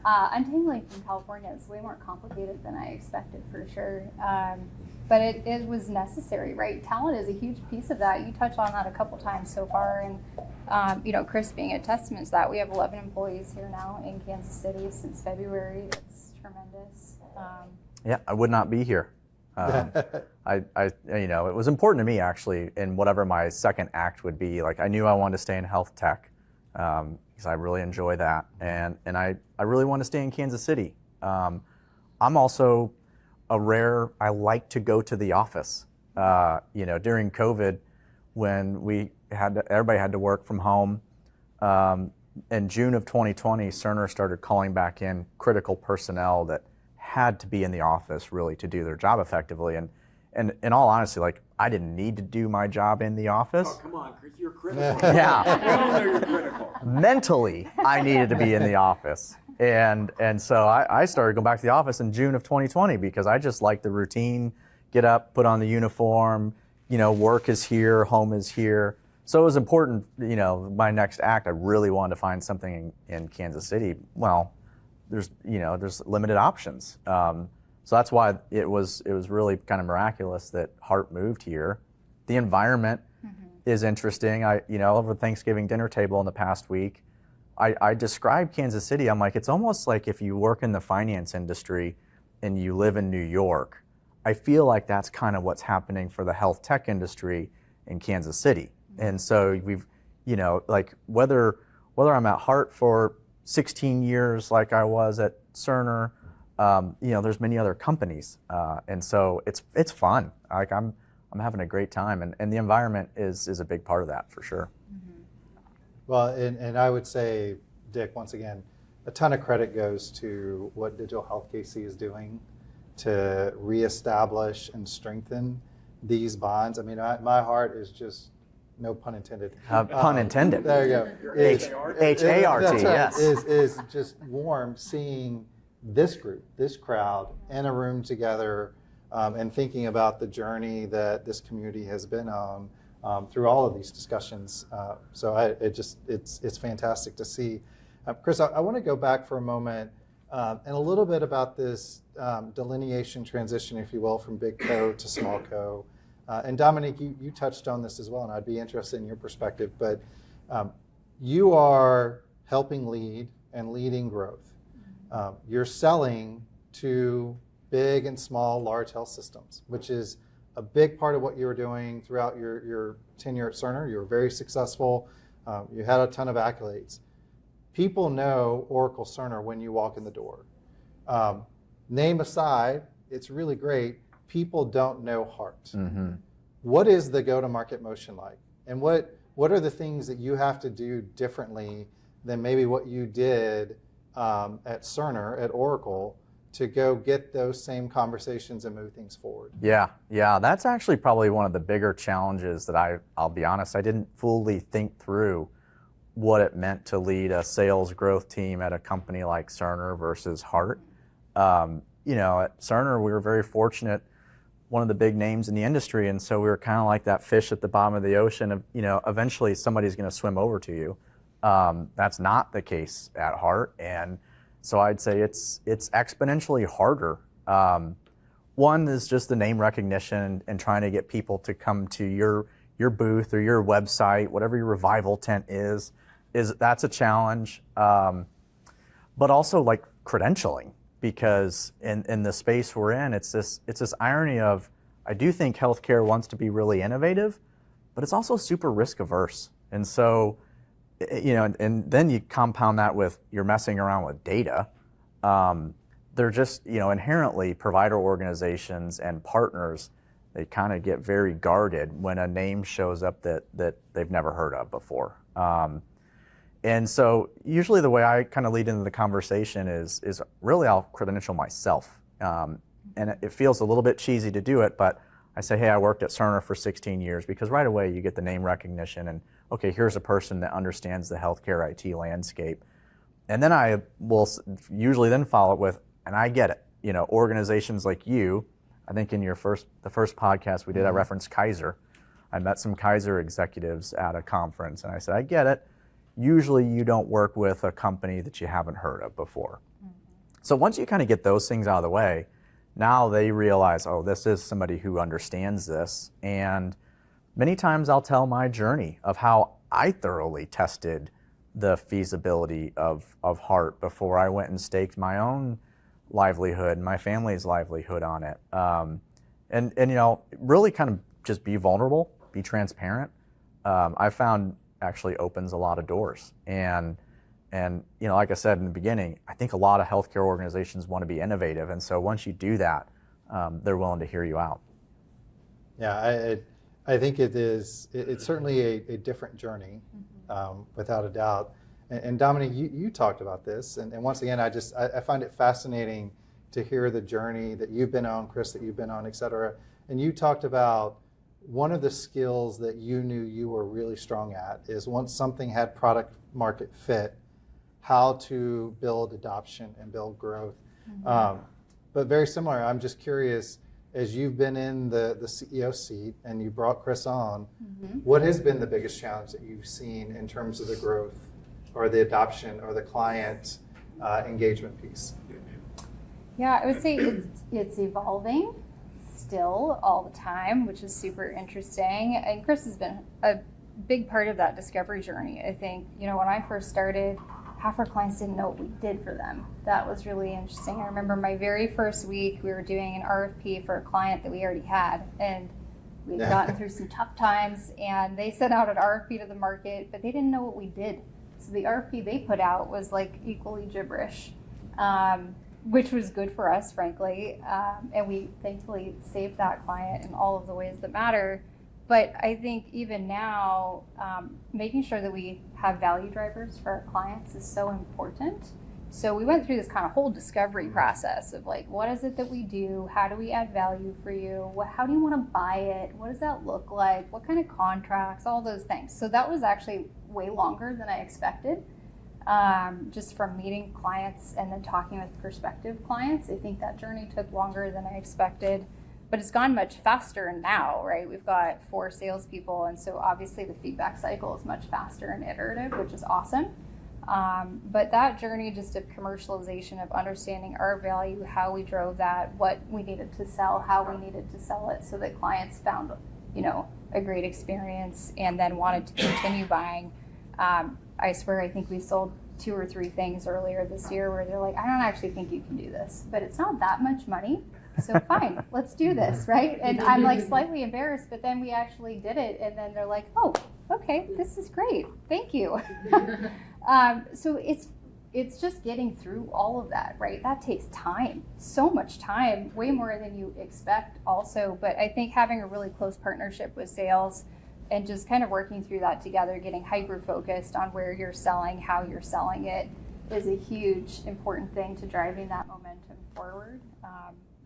Untangling from California is way more complicated than I expected, for sure. But it was necessary, right? Talent is a huge piece of that. You touched on that a couple times so far, and Chris being a testament to that. We have 11 employees here now in Kansas City since February. That's tremendous.
Yeah, I would not be here. It was important to me actually, in whatever my second act would be. Like, I knew I wanted to stay in health tech because I really enjoy that, and I really want to stay in Kansas City. I'm also I like to go to the office. During COVID, when everybody had to work from home, in June of 2020, Cerner started calling back in critical personnel that had to be in the office really to do their job effectively. And in all honesty, like, I didn't need to do my job in the office.
Oh, come on, Chris, you're critical.
Yeah.
We all know you're critical.
Mentally, I needed to be in the office. And so I started going back to the office in June of 2020 because I just liked the routine, get up, put on the uniform, work is here, home is here. So it was important, my next act, I really wanted to find something in Kansas City. Well, there's limited options. So that's why it was really kind of miraculous that Hart moved here. The environment is interesting. Over Thanksgiving dinner table in the past week, I described Kansas City. I'm like, it's almost like if you work in the finance industry and you live in New York. I feel like that's kind of what's happening for the health tech industry in Kansas City. And so we've, like whether I'm at Hart for 16 years like I was at Cerner, there's many other companies. And so it's fun. Like I'm having a great time, and the environment is a big part of that for sure.
Well, and I would say, Dick, once again, a ton of credit goes to what Digital Health KC is doing to reestablish and strengthen these bonds. I mean, my heart is just, no pun intended.
Pun intended.
There you go.
H-A-R-T, yes.
Is just warm seeing this group, this crowd in a room together and thinking about the journey that this community has been on through all of these discussions. So it's fantastic to see. Chris, I want to go back for a moment and a little bit about this delineation transition, if you will, from big co to small co. And Dominique, you touched on this as well, and I'd be interested in your perspective, but you are helping lead and leading growth. You're selling to big and small, large health systems, which is a big part of what you were doing throughout your tenure at Cerner. You were very successful. You had a ton of accolades. people know Oracle Cerner when you walk in the door. Name aside, it's really great. People don't know Hart.
Mm-hmm.
What is the go-to-market motion like? And what are the things that you have to do differently than maybe what you did at Cerner, at Oracle, to go get those same conversations and move things forward?
Yeah, that's actually probably one of the bigger challenges that I'll be honest, I didn't fully think through what it meant to lead a sales growth team at a company like Cerner versus Hart. At Cerner, we were very fortunate, one of the big names in the industry, and so we were kind of like that fish at the bottom of the ocean of, eventually somebody's going to swim over to you. That's not the case at Hart, and so I'd say it's exponentially harder. One is just the name recognition and trying to get people to come to your booth or your website, whatever your revival tent is that's a challenge. But also like credentialing, because in the space we're in, it's this irony of, I do think healthcare wants to be really innovative, but it's also super risk averse. And so, and then you compound that with you're messing around with data. They're just, inherently provider organizations and partners, they kind of get very guarded when a name shows up that they've never heard of before. And so usually the way I kind of lead into the conversation is really I'll credential myself. And it feels a little bit cheesy to do it, but I say, hey, I worked at Cerner for 16 years, because right away you get the name recognition and, okay, here's a person that understands the healthcare IT landscape. And then I will usually then follow it with, and I get it, organizations like you, I think in the first podcast we did, I referenced Kaiser. I met some Kaiser executives at a conference, and I said, I get it. Usually you don't work with a company that you haven't heard of before. Mm-hmm. So once you kind of get those things out of the way, now they realize, oh, this is somebody who understands this. And many times I'll tell my journey of how I thoroughly tested the feasibility of Hart before I went and staked my own livelihood and my family's livelihood on it. And really kind of just be vulnerable, be transparent. I found actually opens a lot of doors. And like I said in the beginning, I think a lot of healthcare organizations want to be innovative. And so once you do that, they're willing to hear you out.
Yeah, I think it's certainly a different journey, without a doubt. And Dominique, you talked about this. And once again, I find it fascinating to hear the journey that you've been on, Chris, that you've been on, et cetera. And you talked about one of the skills that you knew you were really strong at is, once something had product market fit, how to build adoption and build growth. Mm-hmm. But very similar, I'm just curious, as you've been in the CEO seat and you brought Chris on, what has been the biggest challenge that you've seen in terms of the growth or the adoption or the client engagement piece?
Yeah, I would say it's evolving still all the time, which is super interesting. And Chris has been a big part of that discovery journey. I think, when I first started, half our clients didn't know what we did for them. That was really interesting. I remember my very first week, we were doing an RFP for a client that we already had, and we'd gotten through some tough times, and they sent out an RFP to the market, but they didn't know what we did. So the RFP they put out was like equally gibberish, which was good for us, frankly. And we thankfully saved that client in all of the ways that matter. But I think even now, making sure that we have value drivers for our clients is so important. So we went through this kind of whole discovery process of like, what is it that we do? How do we add value for you? How do you want to buy it? What does that look like? What kind of contracts? All those things. So that was actually way longer than I expected. Just from meeting clients and then talking with prospective clients. I think that journey took longer than I expected, but it's gone much faster now, right? We've got 4 salespeople, and so obviously the feedback cycle is much faster and iterative, which is awesome. But that journey just of commercialization, of understanding our value, how we drove that, what we needed to sell, how we needed to sell it so that clients found, a great experience and then wanted to continue buying. I swear, I think we sold 2 or 3 things earlier this year where they're like, I don't actually think you can do this, but it's not that much money. So fine, let's do this, right? And I'm like slightly embarrassed, but then we actually did it. And then they're like, oh, okay, this is great. Thank you. So it's just getting through all of that, right? That takes time, so much time, way more than you expect also. But I think having a really close partnership with sales and just kind of working through that together, getting hyper-focused on where you're selling, how you're selling it, is a huge, important thing to driving that momentum forward.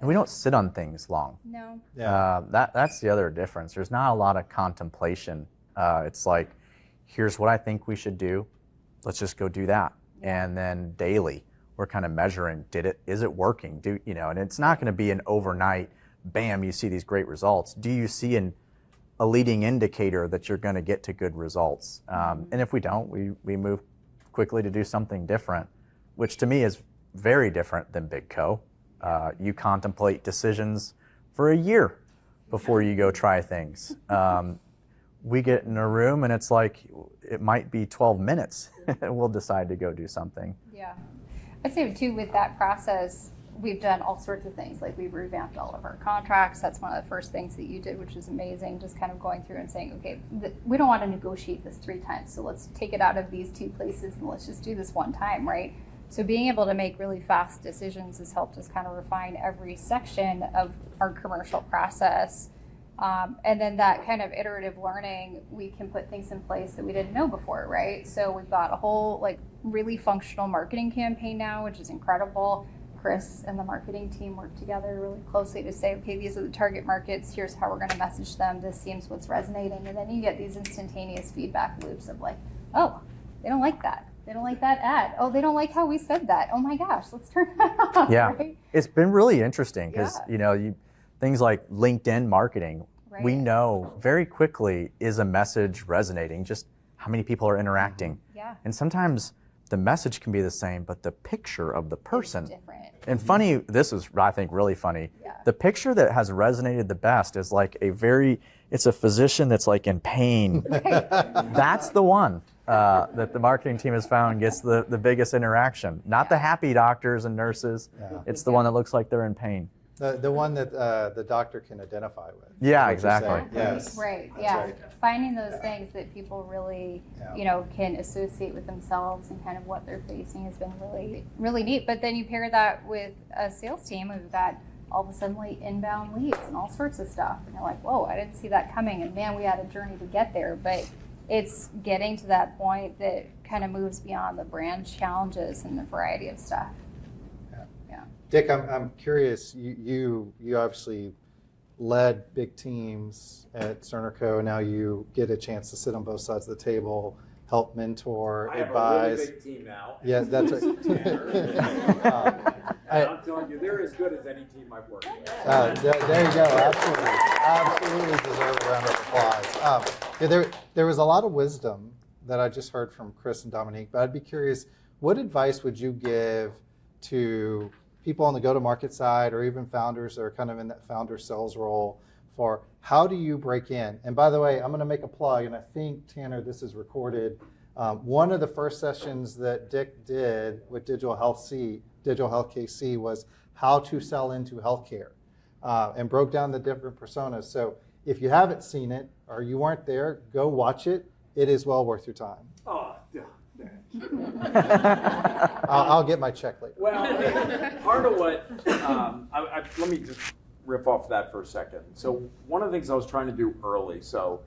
And we don't sit on things long.
No.
Yeah.
That's the other difference. There's not a lot of contemplation. It's like, here's what I think we should do. Let's just go do that. And then daily, we're kind of measuring, is it working? And it's not going to be an overnight, bam, you see these great results. Do you see a leading indicator that you're going to get to good results? And if we don't, we move quickly to do something different, which to me is very different than Big Co. You contemplate decisions for a year before you go try things. We get in a room and it's like, it might be 12 minutes and we'll decide to go do something.
Yeah. I'd say too, with that process, we've done all sorts of things. Like we've revamped all of our contracts. That's one of the first things that you did, which is amazing. Just kind of going through and saying, okay, we don't want to negotiate this 3 times. So let's take it out of these 2 places and let's just do this one time, right? So being able to make really fast decisions has helped us kind of refine every section of our commercial process. And then that kind of iterative learning, we can put things in place that we didn't know before, right? So we've got a whole really functional marketing campaign now, which is incredible. Chris and the marketing team work together really closely to say, okay, these are the target markets. Here's how we're going to message them. This seems what's resonating. And then you get these instantaneous feedback loops of oh, they don't like that. They don't like that ad. Oh, they don't like how we said that. Oh my gosh, let's turn that off.
Yeah,
right?
It's been really interesting because things like LinkedIn marketing,
Right.
we know very quickly, is a message resonating, just how many people are interacting.
Yeah.
And sometimes the message can be the same, but the picture of the person.
It's different.
And funny, this is, I think, really funny.
Yeah.
The picture that has resonated the best is it's a physician that's in pain. That's the one that the marketing team has found gets the biggest interaction. Not the happy doctors and nurses.
Yeah.
It's the one that looks like they're in pain.
The one that the doctor can identify with.
Yeah,
what you're
exactly.
saying. Yes.
Right.
That's
Yeah.
right.
Finding those things that people really,
Yeah.
can associate with themselves and kind of what they're facing has been really, really neat. But then you pair that with a sales team. We've got all of a sudden inbound leads and all sorts of stuff. And you're like, whoa, I didn't see that coming. And man, we had a journey to get there. But it's getting to that point that kind of moves beyond the brand challenges and the variety of stuff.
Dick, I'm curious. You obviously led big teams at Cerner Co. Now you get a chance to sit on both sides of the table, help mentor,
I have
advise.
a really big team now.
Yeah, that's right.
And I'm telling you, they're as good as any team I've worked with.
There you go. Absolutely deserve a round of applause. There was a lot of wisdom that I just heard from Chris and Dominique, but I'd be curious, what advice would you give to people on the go-to-market side, or even founders that are kind of in that founder sales role, for how do you break in? And by the way, I'm going to make a plug, and I think, Tanner, this is recorded. One of the first sessions that Dick did with Digital Health KC was how to sell into healthcare, and broke down the different personas. So if you haven't seen it or you weren't there, go watch it. It is well worth your time.
Oh, yeah.
I'll get my check later.
Well, part of what, let me just rip off that for a second. So one of the things I was trying to do early, so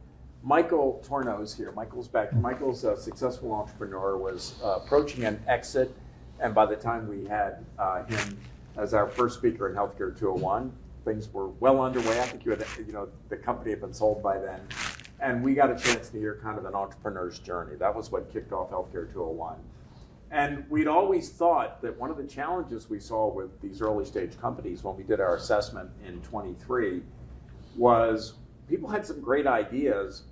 Michael Torno's here. Michael's back. Michael's a successful entrepreneur, was approaching an exit, and by the time we had him as our first speaker in Healthcare 201, things were well underway. I think the company had been sold by then. And we got a chance to hear kind of an entrepreneur's journey. That was what kicked off Healthcare 201. And we'd always thought that one of the challenges we saw with these early stage companies when we did our assessment in 23 was people had some great ideas,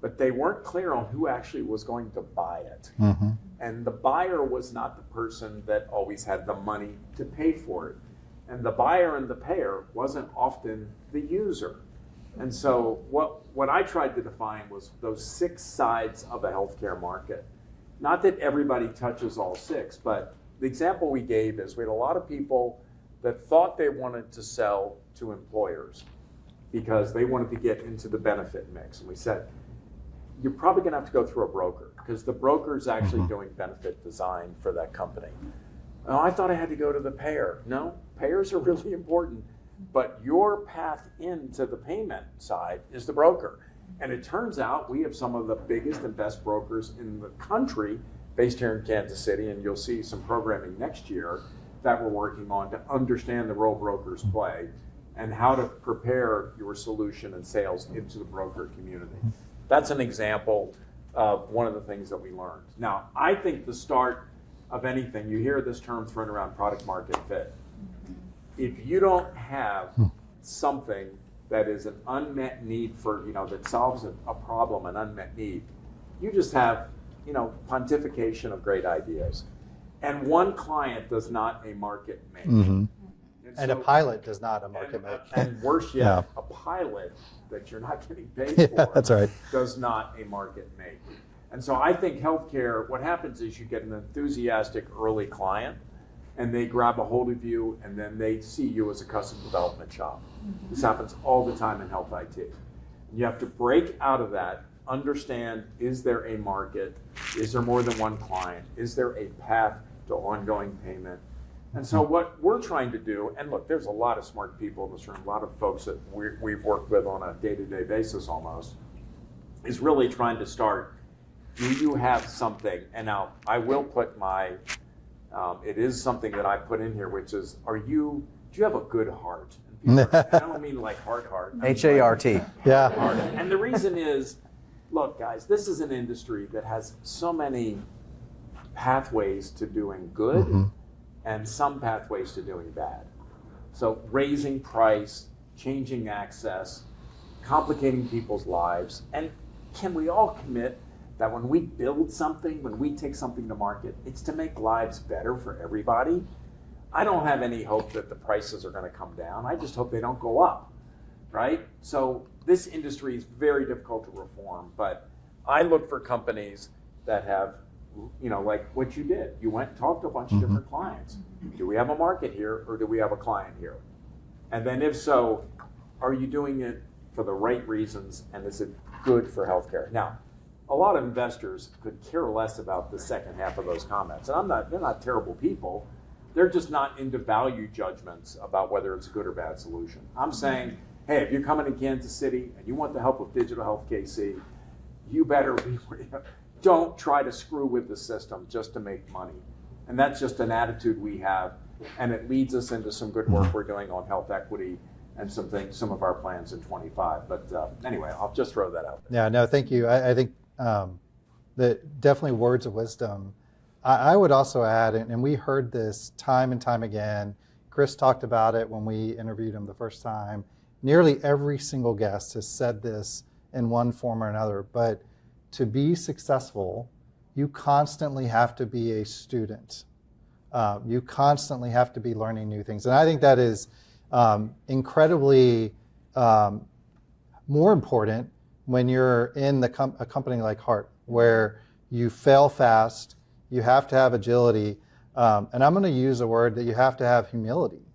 but they weren't clear on who actually was going to buy it.
Mm-hmm.
And the buyer was not the person that always had the money to pay for it. And the buyer and the payer wasn't often the user. And so what I tried to define was those 6 sides of a healthcare market. Not that everybody touches all 6, but the example we gave is we had a lot of people that thought they wanted to sell to employers because they wanted to get into the benefit mix. And we said, you're probably going to have to go through a broker because the broker is actually doing benefit design for that company. Oh, I thought I had to go to the payer. No, payers are really important, but your path into the payment side is the broker. And it turns out we have some of the biggest and best brokers in the country based here in Kansas City, and you'll see some programming next year that we're working on to understand the role brokers play and how to prepare your solution and sales into the broker community. That's an example of one of the things that we learned. Now, I think the start of anything, you hear this term thrown around, product market fit. If you don't have something that is an unmet need for, that solves a problem, an unmet need, you just have, pontification of great ideas. And one client does not a market make.
And a pilot does not a market make.
And worse yet, a pilot that you're not getting paid for
that's right.
does not a market make. And so I think healthcare, what happens is you get an enthusiastic early client and they grab a hold of you and then they see you as a custom development shop. This happens all the time in health IT. You have to break out of that, understand, is there a market? Is there more than one client? Is there a path to ongoing payment? And so what we're trying to do, and look, there's a lot of smart people in this room, a lot of folks that we've worked with on a day-to-day basis almost, is really trying to start, do you have something? And now I will put it is something that I put in here, which is, do you have a good heart? And I don't mean like heart.
H-A-R-T.
Yeah.
Heart. And the reason is, look, guys, this is an industry that has so many pathways to doing good and some pathways to doing bad. So raising price, changing access, complicating people's lives. And can we all commit that when we build something, when we take something to market, it's to make lives better for everybody? I don't have any hope that the prices are going to come down. I just hope they don't go up, right? So this industry is very difficult to reform, but I look for companies that have, like what you did. You went and talked to a bunch of different clients. Do we have a market here or do we have a client here? And then if so, are you doing it for the right reasons and is it good for healthcare? Now, a lot of investors could care less about the second half of those comments. And they're not terrible people. They're just not into value judgments about whether it's a good or bad solution. I'm saying, hey, if you're coming to Kansas City and you want the help of Digital Health KC, you better don't try to screw with the system just to make money. And that's just an attitude we have. And it leads us into some good work we're doing on health equity and some of our plans in 25. But anyway, I'll just throw that out there.
Yeah, no, thank you. I think that definitely words of wisdom. I would also add, and we heard this time and time again, Chris talked about it when we interviewed him the first time. Nearly every single guest has said this in one form or another, but to be successful, you constantly have to be a student. You constantly have to be learning new things. And I think that is incredibly more important when you're in a company like Hart, where you fail fast, you have to have agility, and I'm going to use a word that you have to have humility.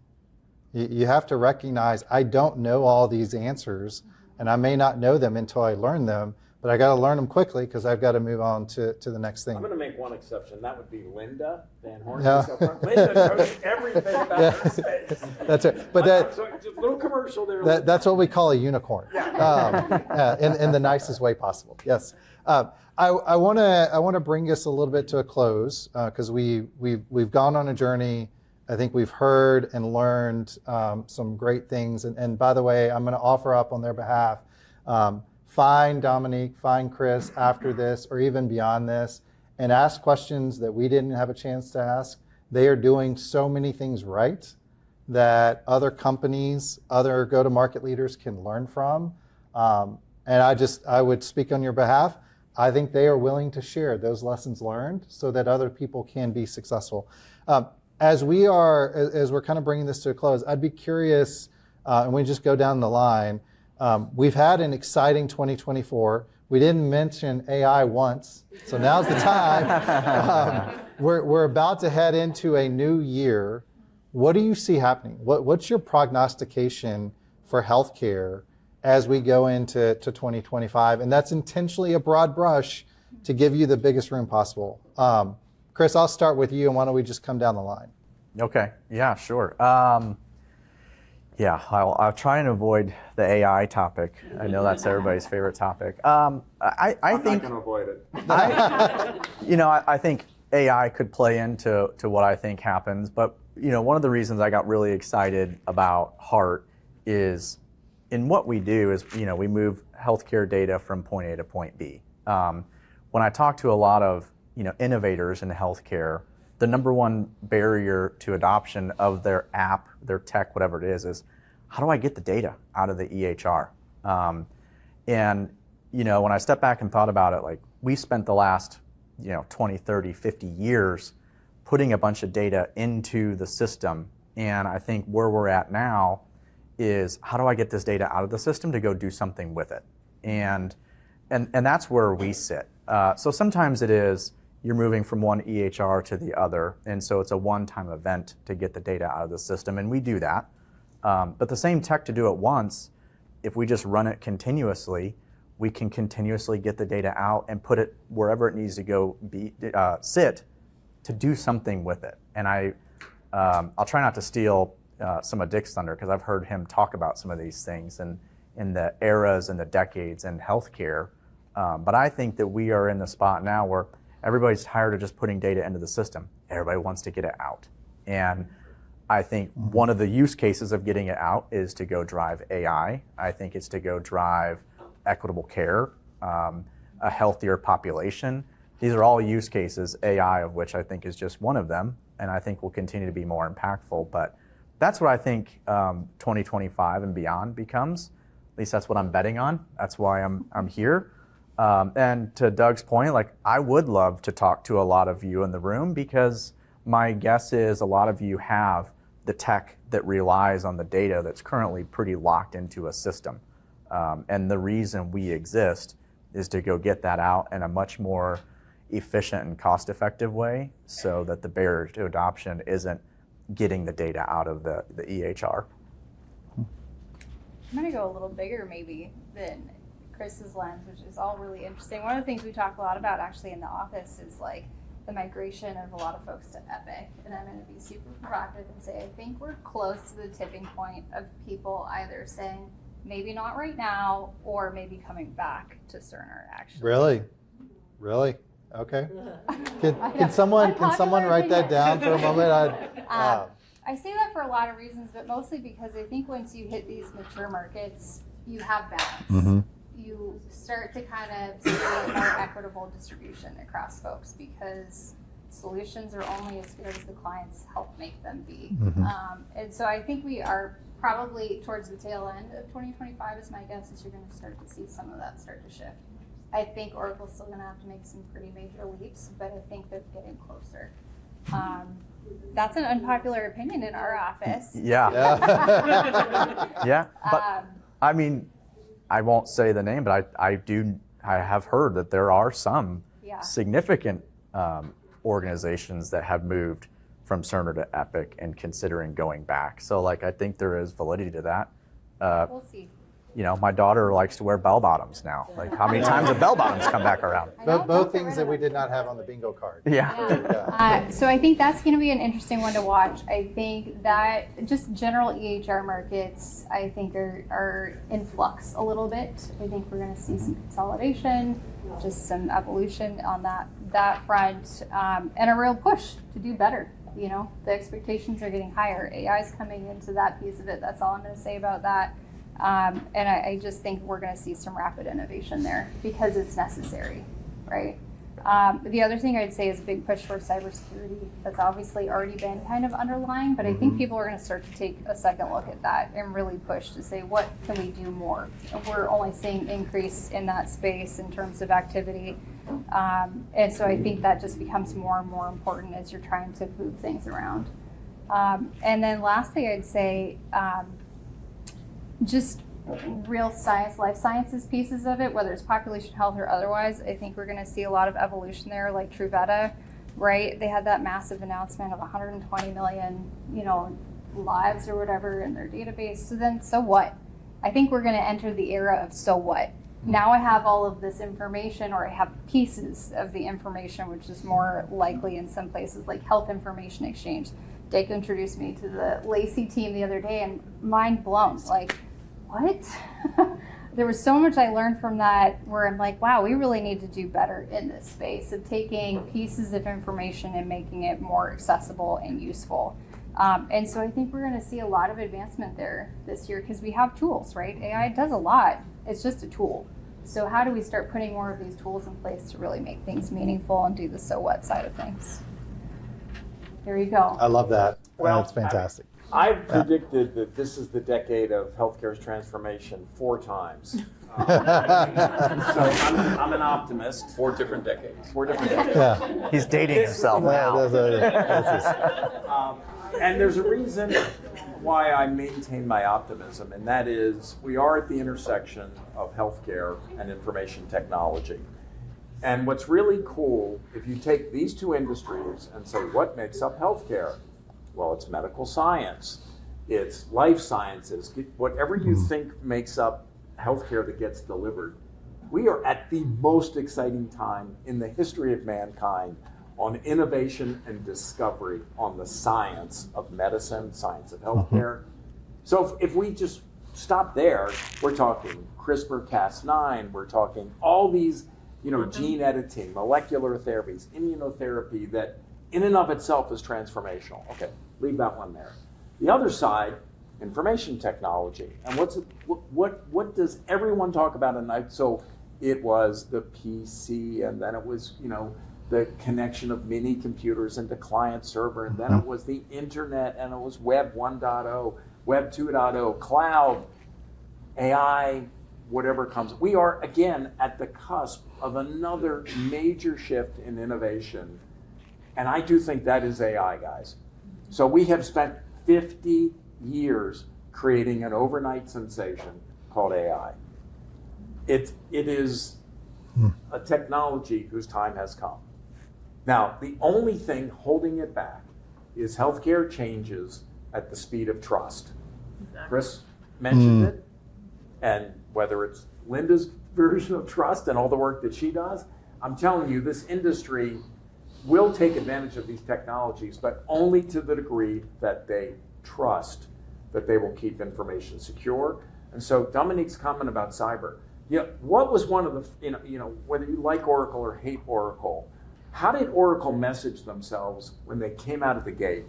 You have to recognize, I don't know all these answers, and I may not know them until I learn them, but I got to learn them quickly because I've got to move on to the next thing.
I'm going to make one exception. That would be Linda Van Horn.
Yeah.
Linda knows everything about her space.
That's it. But
So just a little commercial there.
that's what we call a unicorn, in the nicest way possible. Yes. I want to bring us a little bit to a close because we've gone on a journey. I think we've heard and learned some great things. And by the way, I'm going to offer up on their behalf. Find Dominique, find Chris after this or even beyond this and ask questions that we didn't have a chance to ask. They are doing so many things right that other companies, other go-to-market leaders can learn from. And I would speak on your behalf. I think they are willing to share those lessons learned so that other people can be successful. As we're kind of bringing this to a close, I'd be curious, and we just go down the line. We've had an exciting 2024. We didn't mention AI once, so now's the time. We're about to head into a new year. What do you see happening? What's your prognostication for healthcare as we go into 2025. And that's intentionally a broad brush to give you the biggest room possible. Chris, I'll start with you, and why don't we just come down the line?
Okay. Yeah, sure. I'll try and avoid the AI topic. I know that's everybody's favorite topic. I'm
not going to avoid it.
I think AI could play into what I think happens, but one of the reasons I got really excited about Hart is in what we do is we move healthcare data from point A to point B. When I talk to a lot of innovators in healthcare, the number one barrier to adoption of their app, their tech, whatever it is how do I get the data out of the EHR? And when I stepped back and thought about it, like we spent the last 20, 30, 50 years putting a bunch of data into the system. And I think where we're at now is how do I get this data out of the system to go do something with it? And that's where we sit. So sometimes it is you're moving from one EHR to the other, and so it's a one-time event to get the data out of the system, and we do that. But the same tech to do it once, if we just run it continuously, we can continuously get the data out and put it wherever it needs to go sit to do something with it. And I'll try not to steal some of Dick's thunder because I've heard him talk about some of these things and in the eras and the decades in healthcare. But I think that we are in the spot now where everybody's tired of just putting data into the system. Everybody wants to get it out. And I think one of the use cases of getting it out is to go drive AI. I think it's to go drive equitable care, a healthier population. These are all use cases, AI of which I think is just one of them, and I think will continue to be more impactful. But that's what I think 2025 and beyond becomes. At least that's what I'm betting on. That's why I'm here. And to Doug's point, like I would love to talk to a lot of you in the room because my guess is a lot of you have the tech that relies on the data that's currently pretty locked into a system. And the reason we exist is to go get that out in a much more efficient and cost-effective way so that the barrier to adoption isn't getting the data out of the EHR.
I'm going to go a little bigger maybe than Chris's lens, which is all really interesting. One of the things we talk a lot about actually in the office is like the migration of a lot of folks to Epic. And I'm going to be super proactive and say, I think we're close to the tipping point of people either saying, maybe not right now, or maybe coming back to Cerner actually.
Really? Okay. Can someone write that down for a moment?
I say that for a lot of reasons, but mostly because I think once you hit these mature markets, you have balance.
Mm-hmm.
You start to kind of see a more equitable distribution across folks because solutions are only as good as the clients help make them be.
Mm-hmm.
And so I think we are probably towards the tail end of 2025 is my guess is you're going to start to see some of that start to shift. I think Oracle's still going to have to make some pretty major leaps, but I think they're getting closer. That's an unpopular opinion in our office.
Yeah. Yeah. But I mean, I won't say the name, but I have heard that there are some significant organizations that have moved from Cerner to Epic and considering going back. So like, I think there is validity to that.
We'll see.
My daughter likes to wear bell bottoms now. Like how many times have bell bottoms come back around?
Both things that we did not have on the bingo card.
Yeah.
So I think that's going to be an interesting one to watch. I think that just general EHR markets, I think are in flux a little bit. I think we're going to see some consolidation, just some evolution on that front, and a real push to do better. The expectations are getting higher. AI is coming into that piece of it. That's all I'm going to say about that. And I just think we're going to see some rapid innovation there because it's necessary, right? The other thing I'd say is a big push for cybersecurity. That's obviously already been kind of underlying, but I think people are going to start to take a second look at that and really push to say, what can we do more? We're only seeing increase in that space in terms of activity. And so I think that just becomes more and more important as you're trying to move things around. And then lastly, I'd say, just real science, life sciences pieces of it, whether it's population health or otherwise, I think we're going to see a lot of evolution there, like Truveta, right? They had that massive announcement of 120 million, lives or whatever in their database. So what? I think we're going to enter the era of so what? Now I have all of this information, or I have pieces of the information, which is more likely in some places like health information exchange. Dick introduced me to the Lacey team the other day, and mind blown. Like, what? There was so much I learned from that where I'm like, wow, we really need to do better in this space of taking pieces of information and making it more accessible and useful. And so I think we're going to see a lot of advancement there this year because we have tools, right? AI does a lot. It's just a tool. So how do we start putting more of these tools in place to really make things meaningful and do the so what side of things? There you go.
I love that.
Well,
That's fantastic.
I've predicted that this is the decade of healthcare's transformation 4 times. So I'm an optimist.
4 different decades.
4 different decades.
Yeah.
He's dating himself
Yeah,
now.
And there's a reason why I maintain my optimism, and that is we are at the intersection of healthcare and information technology. And what's really cool, if you take these 2 industries and say, what makes up healthcare? Well, it's medical science, it's life sciences, whatever you think makes up healthcare that gets delivered. We are at the most exciting time in the history of mankind on innovation and discovery on the science of medicine, science of healthcare. So if we just stop there, we're talking CRISPR-Cas9, we're talking all these, gene editing, molecular therapies, immunotherapy that in and of itself is transformational. Okay, leave that one there. The other side, information technology. And what does everyone talk about at night? So it was the PC, and then it was, the connection of mini computers into client server, and then it was the internet, and it was Web 1.0, Web 2.0, cloud, AI, whatever comes. We are, again, at the cusp of another major shift in innovation. And I do think that is AI, guys. So we have spent 50 years creating an overnight sensation called AI. It is a technology whose time has come. Now, the only thing holding it back is healthcare changes at the speed of trust. Exactly. Chris mentioned it, and whether it's Linda's version of trust and all the work that she does, I'm telling you, this industry will take advantage of these technologies, but only to the degree that they trust that they will keep information secure. And so Dominique's comment about cyber, what was one of the, whether you like Oracle or hate Oracle, how did Oracle message themselves when they came out of the gate?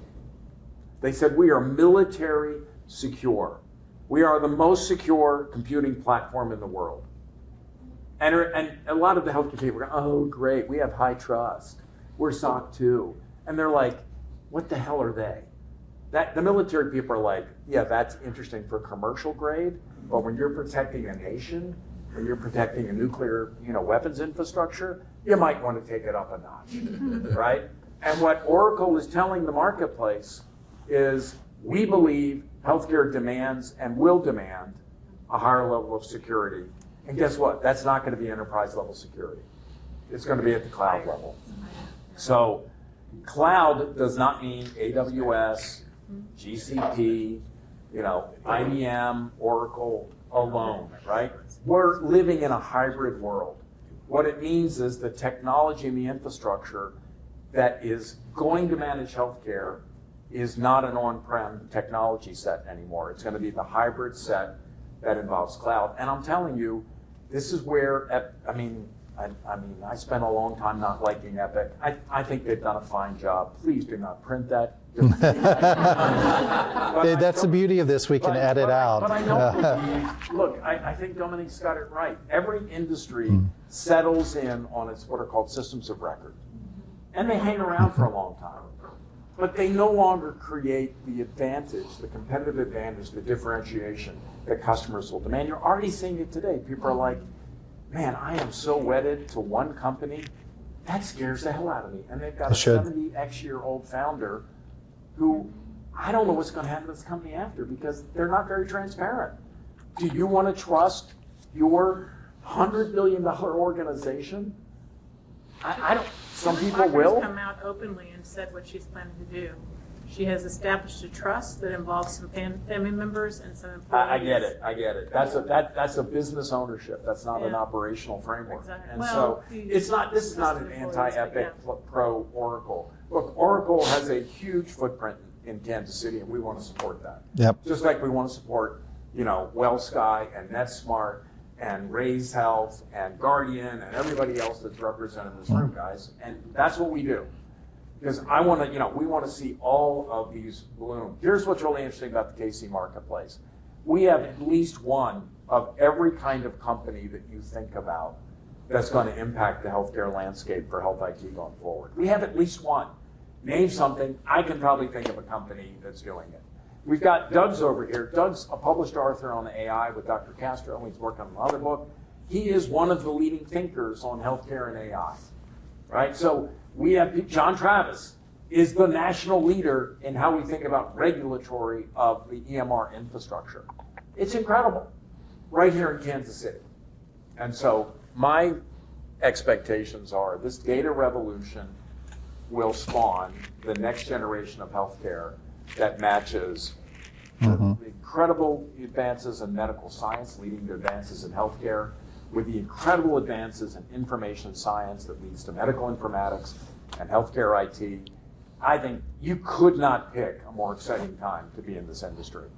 They said, we are military secure. We are the most secure computing platform in the world. And a lot of the healthcare people go, oh, great, we have high trust. We're SOC 2. And they're like, what the hell are they? The military people are like, yeah, that's interesting for commercial grade, but when you're protecting a nation, when you're protecting a nuclear, weapons infrastructure, you might want to take it up a notch, right? And what Oracle is telling the marketplace is, we believe healthcare demands and will demand a higher level of security. And guess what? That's not going to be enterprise level security. It's going to be at the cloud level. So cloud does not mean AWS, GCP, IBM, Oracle alone, right? We're living in a hybrid world. What it means is the technology and the infrastructure that is going to manage healthcare is not an on-prem technology set anymore. It's going to be the hybrid set that involves cloud. And I'm telling you, this is where, I spent a long time not liking Epic. I think they've done a fine job. Please do not print that.
That's the beauty of this. We can edit out.
But I know, look, I think Dominique's got it right. Every industry settles in on its what are called systems of record. And they hang around for a long time. But they no longer create the advantage, the competitive advantage, the differentiation that customers will demand. You're already seeing it today. People are like, man, I am so wedded to one company, that scares the hell out of me. And they've got a 70-year-old founder who, I don't know what's going to happen to this company after, because they're not very transparent. Do you want to trust your $100 billion organization? I don't. Some people will.
Come out openly and said what she's planning to do.
She has established a trust that involves some family members and some employees.
I get it. That's a business ownership. That's not an operational framework.
Exactly.
And
Well,
so this is not an anti-Epic pro Oracle. Look, Oracle has a huge footprint in Kansas City, and we want to support that.
Yep.
Just like we want to support, WellSky and NetSmart and Raise Health and Guardian and everybody else that's represented in this room, guys. And that's what we do. Because we want to see all of these bloom. Here's what's really interesting about the KC marketplace. We have at least one of every kind of company that you think about that's going to impact the healthcare landscape for health IT going forward. We have at least one. Name something. I can probably think of a company that's doing it. We've got Doug's over here. Doug's a published author on AI with Dr. Castro, and he's working on another book. He is one of the leading thinkers on healthcare and AI, right? So we have John Travis is the national leader in how we think about regulatory of the EMR infrastructure. It's incredible, right here in Kansas City. And so my expectations are this data revolution will spawn the next generation of healthcare that matches the incredible advances in medical science leading to advances in healthcare with the incredible advances in information science that leads to medical informatics and healthcare IT. I think you could not pick a more exciting time to be in this industry.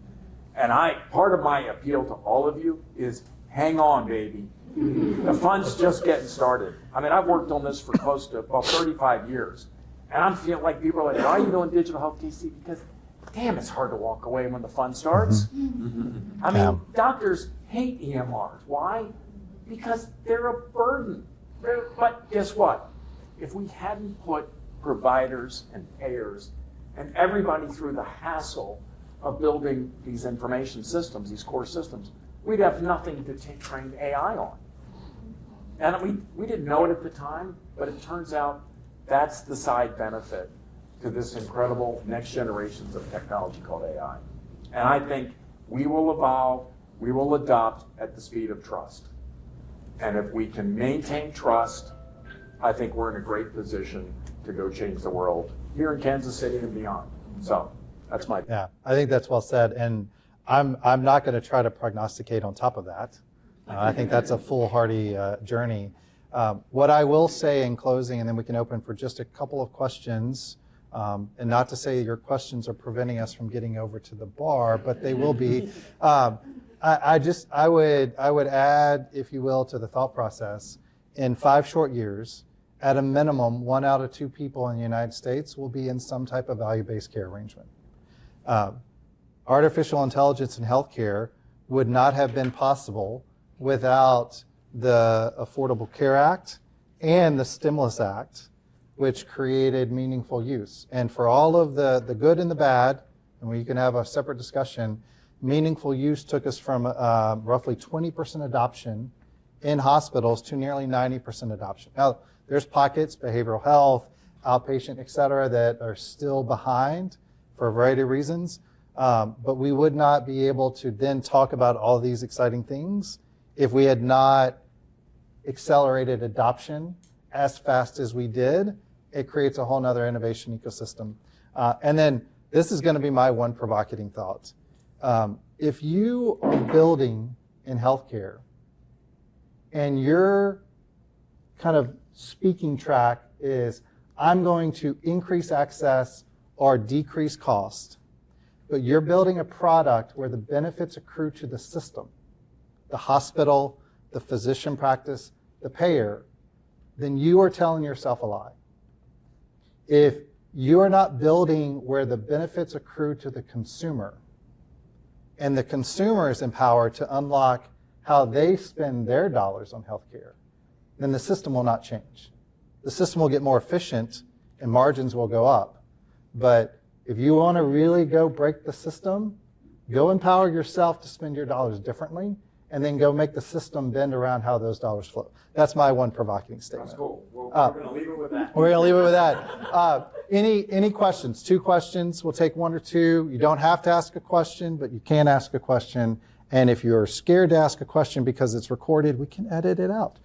And part of my appeal to all of you is hang on, baby. The fun's just getting started. I mean, I've worked on this for close to about 35 years. And I'm feeling like people are like, why are you doing digital health KC? Because, damn, it's hard to walk away when the fun starts. I mean, doctors hate EMRs. Why? Because they're a burden. But guess what? If we hadn't put providers and payers and everybody through the hassle of building these information systems, these core systems, we'd have nothing to train AI on. And we didn't know it at the time, but it turns out that's the side benefit to this incredible next generations of technology called AI. And I think we will evolve, we will adopt at the speed of trust. And if we can maintain trust, I think we're in a great position to go change the world here in Kansas City and beyond. So that's my.
Yeah, I think that's well said. And I'm not going to try to prognosticate on top of that. I think that's a foolhardy journey. What I will say in closing, and then we can open for just a couple of questions, and not to say your questions are preventing us from getting over to the bar, but they will be. I would add, if you will, to the thought process. In 5 short years, at a minimum, 1 out of 2 people in the United States will be in some type of value-based care arrangement. Artificial intelligence in healthcare would not have been possible without the Affordable Care Act and the Stimulus Act, which created meaningful use. And for all of the good and the bad, and we can have a separate discussion, meaningful use took us from roughly 20% adoption in hospitals to nearly 90% adoption. Now, there's pockets, behavioral health, outpatient, et cetera, that are still behind for a variety of reasons. But we would not be able to then talk about all these exciting things if we had not accelerated adoption as fast as we did. It creates a whole nother innovation ecosystem. And then this is going to be my one provocating thought. If you are building in healthcare and your kind of speaking track is, I'm going to increase access or decrease cost, but you're building a product where the benefits accrue to the system, the hospital, the physician practice, the payer, then you are telling yourself a lie. If you are not building where the benefits accrue to the consumer, and the consumer is empowered to unlock how they spend their dollars on healthcare, then the system will not change. The system will get more efficient and margins will go up. But if you want to really go break the system, go empower yourself to spend your dollars differently, and then go make the system bend around how those dollars flow. That's my one provocating statement.
That's cool. We're going to leave it with that.
We're going to leave it with that. Any questions? 2 questions. We'll take 1 or 2. You don't have to ask a question, but you can ask a question. And if you're scared to ask a question because it's recorded, we can edit it out.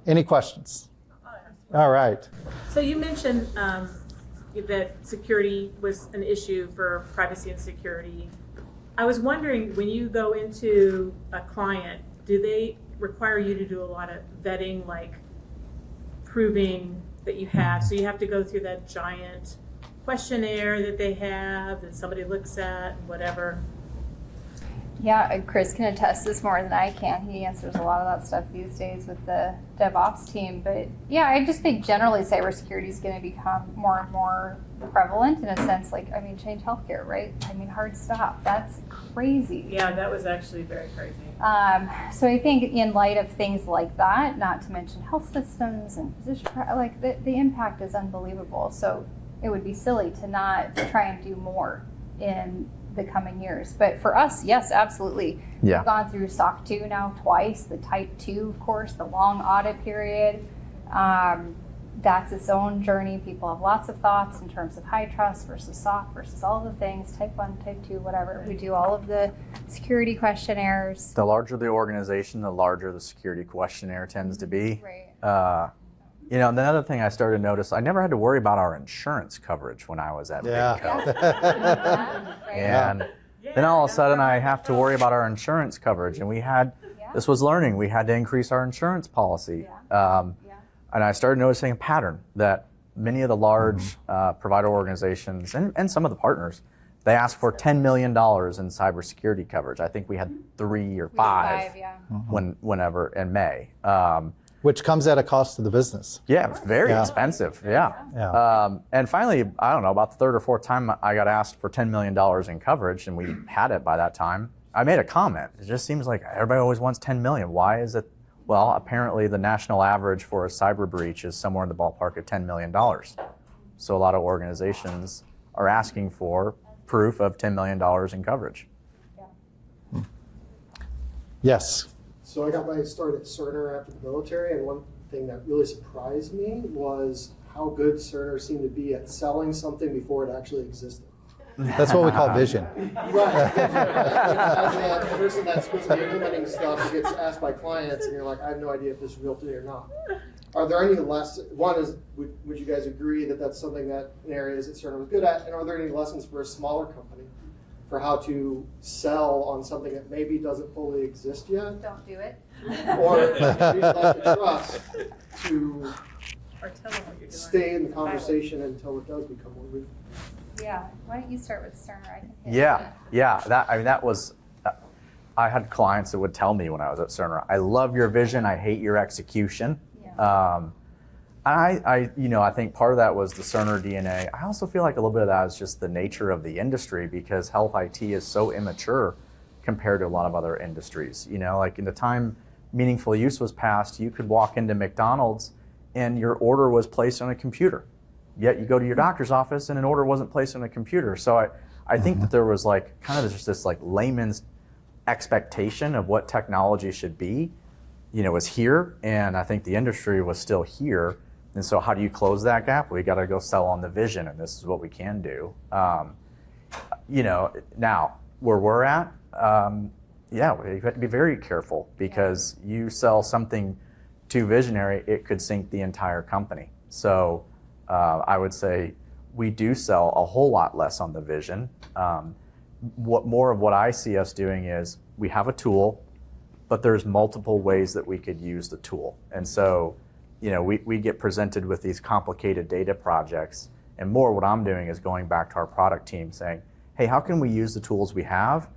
Any questions? All right.
So you mentioned that security was an issue for privacy and security. I was wondering, when you go into a client, do they require you to do a lot of vetting, like proving that you have? So you have to go through that giant questionnaire that they have, that somebody looks at, and whatever.
Yeah, Chris can attest this more than I can. He answers a lot of that stuff these days with the DevOps team. But yeah, I just think generally cybersecurity is going to become more and more prevalent in a sense. Like, I mean, change healthcare, right? I mean, hard stop. That's crazy.
Yeah, that was actually very crazy.
So I think in light of things like that, not to mention health systems and physician, like the impact is unbelievable. So it would be silly to not try and do more in the coming years. But for us, yes, absolutely.
Yeah.
We've gone through SOC 2 now twice, the Type 2, of course, the long audit period. That's its own journey. People have lots of thoughts in terms of high trust versus SOC versus all the things, Type 1, Type 2, whatever. We do all of the security questionnaires.
The larger the organization, the larger the security questionnaire tends to be.
Right.
Another thing I started to notice, I never had to worry about our insurance coverage when I was at Bigco.
Right.
And then all of a sudden I have to worry about our insurance coverage. And this was learning, we had to increase our insurance policy. And I started noticing a pattern that many of the large provider organizations and some of the partners, they asked for $10 million in cybersecurity coverage. I think we had 3 or 5 whenever in May.
Which comes at a cost to the business.
Yeah, it's very expensive. Yeah. And finally, I don't know, about the third or fourth time I got asked for $10 million in coverage, and we had it by that time. I made a comment. It just seems like everybody always wants 10 million. Why is it? Well, apparently the national average for a cyber breach is somewhere in the ballpark of $10 million. So a lot of organizations are asking for proof of $10 million in coverage.
Yes.
So I got my start at Cerner after the military, and one thing that really surprised me was how good Cerner seemed to be at selling something before it actually existed.
That's what we call vision.
Right. As a person that's supposed to be implementing stuff that gets asked by clients, and you're like, I have no idea if this is real today or not. Are there any lessons? One is, would you guys agree that that's something that in areas that Cerner was good at? And are there any lessons for a smaller company for how to sell on something that maybe doesn't fully exist yet?
Don't do it.
Or use the trust to
Or tell them what you're doing.
stay in the conversation until it does become more real?
Yeah. Why don't you start with Cerner? I can
That was. I had clients that would tell me when I was at Cerner, I love your vision, I hate your execution.
Yeah.
I think part of that was the Cerner DNA. I also feel like a little bit of that is just the nature of the industry, because health IT is so immature compared to a lot of other industries. Like in the time meaningful use was passed, you could walk into McDonald's and your order was placed on a computer. Yet you go to your doctor's office and an order wasn't placed on a computer. So I think that there was like kind of just this like layman's expectation of what technology should be, was here. And I think the industry was still here. And so how do you close that gap? We got to go sell on the vision, and this is what we can do. Now where we're at, you have to be very careful, because you sell something too visionary, it could sink the entire company. So I would say we do sell a whole lot less on the vision. What I see us doing is we have a tool, but there's multiple ways that we could use the tool. And so, we get presented with these complicated data projects, and more what I'm doing is going back to our product team saying, hey, how can we use the tools we have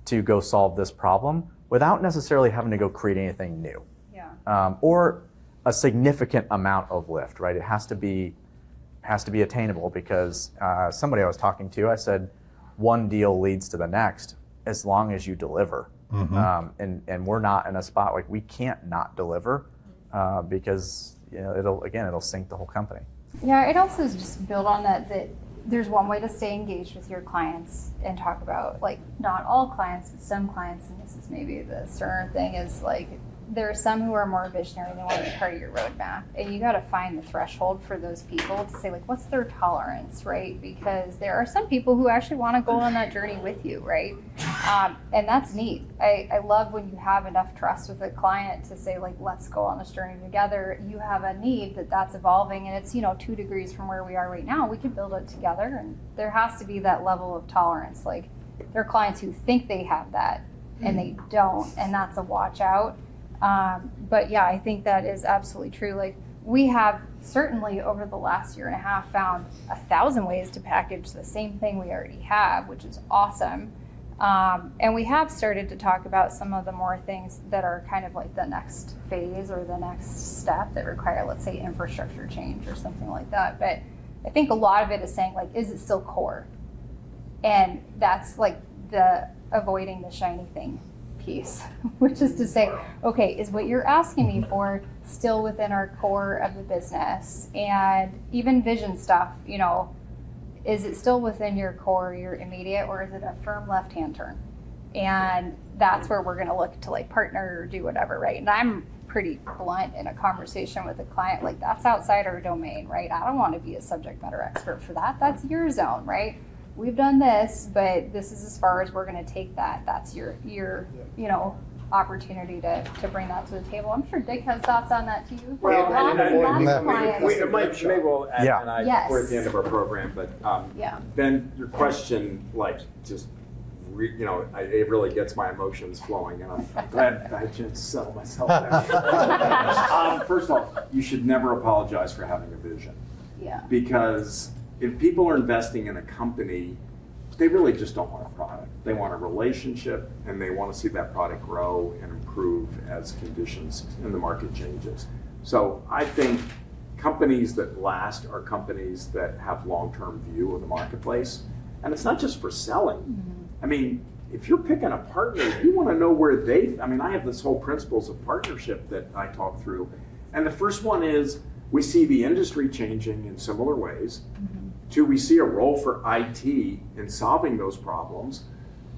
to go solve this problem without necessarily having to go create anything new?
Yeah.
Or a significant amount of lift, right? It has to be attainable, because somebody I was talking to, I said, one deal leads to the next as long as you deliver. And we're not in a spot like we can't not deliver, because it'll sink the whole company.
Yeah, it also is just build on that there's one way to stay engaged with your clients and talk about, like, not all clients, but some clients, and this is maybe the Cerner thing, is like there are some who are more visionary, they want to be part of your roadmap. And you got to find the threshold for those people to say, like, what's their tolerance, right? Because there are some people who actually want to go on that journey with you, right? And that's neat. I love when you have enough trust with a client to say, like, let's go on this journey together. You have a need that's evolving, and it's, 2 degrees from where we are right now. We can build it together, and there has to be that level of tolerance. Like, there are clients who think they have that, and they don't, and that's a watch out. But yeah, I think that is absolutely true. Like, we have certainly over the last year and a half found 1,000 ways to package the same thing we already have, which is awesome. And we have started to talk about some of the more things that are kind of like the next phase or the next step that require, let's say, infrastructure change or something like that. But I think a lot of it is saying, like, is it still core? And that's like the avoiding the shiny thing piece, which is to say, okay, is what you're asking me for still within our core of the business? And even vision stuff, is it still within your core, your immediate, or is it a firm left-hand turn? And that's where we're going to look to, like, partner or do whatever, right? And I'm pretty blunt in a conversation with a client, like, that's outside our domain, right? I don't want to be a subject matter expert for that. That's your zone, right? We've done this, but this is as far as we're going to take that. That's your opportunity to bring that to the table. I'm sure Dick has thouts on that too.
Well,
Clients.
maybe we'll add,
Yeah.
and
Yes.
we're at the end of our program, but Ben, your question, like, just, it really gets my emotions flowing, and I'm glad I just settle myself down. First of all, you should never apologize for having a vision.
Yeah.
Because if people are investing in a company, they really just don't want a product. They want a relationship, and they want to see that product grow and improve as conditions in the market changes. So I think companies that last are companies that have long-term view of the marketplace. And it's not just for selling. Mm-hmm. I mean, if you're picking a partner, you want to know where I have this whole principles of partnership that I talk through. And the first one is, we see the industry changing in similar ways. Mm-hmm. 2, we see a role for IT in solving those problems.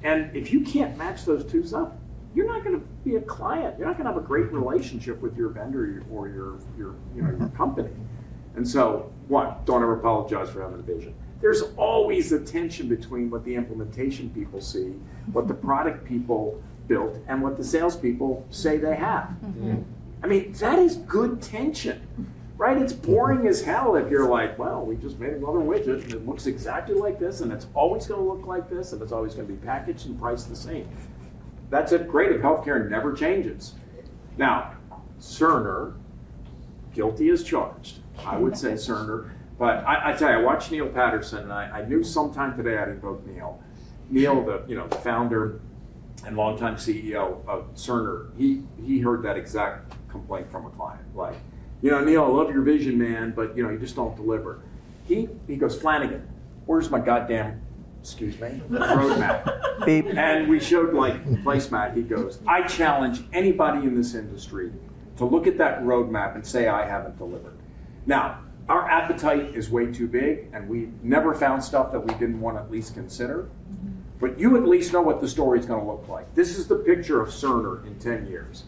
And if you can't match those 2 up, you're not going to be a client. You're not going to have a great relationship with your vendor or your company. And so, 1, don't ever apologize for having a vision. There's always a tension between what the implementation people see, what the product people built, and what the salespeople say they have. Mm-hmm. I mean, that is good tension. Right? It's boring as hell if you're like, well, we just made another widget and it looks exactly like this, and it's always going to look like this, and it's always going to be packaged and priced the same. That's great if healthcare never changes. Now, Cerner, guilty as charged. I would say Cerner. But I tell you, I watched Neil Patterson, and I knew sometime today I'd invoke Neil. Neil, the founder and longtime CEO of Cerner, he heard that exact complaint from a client. Like, Neil, I love your vision, man, but, you just don't deliver. He goes, Flanagan, where's my goddamn, roadmap?
Beep.
And we showed, like, placemat. He goes, I challenge anybody in this industry to look at that roadmap and say I haven't delivered. Now, our appetite is way too big, and we never found stuff that we didn't want to at least consider. But you at least know what the story's going to look like. This is the picture of Cerner in 10 years.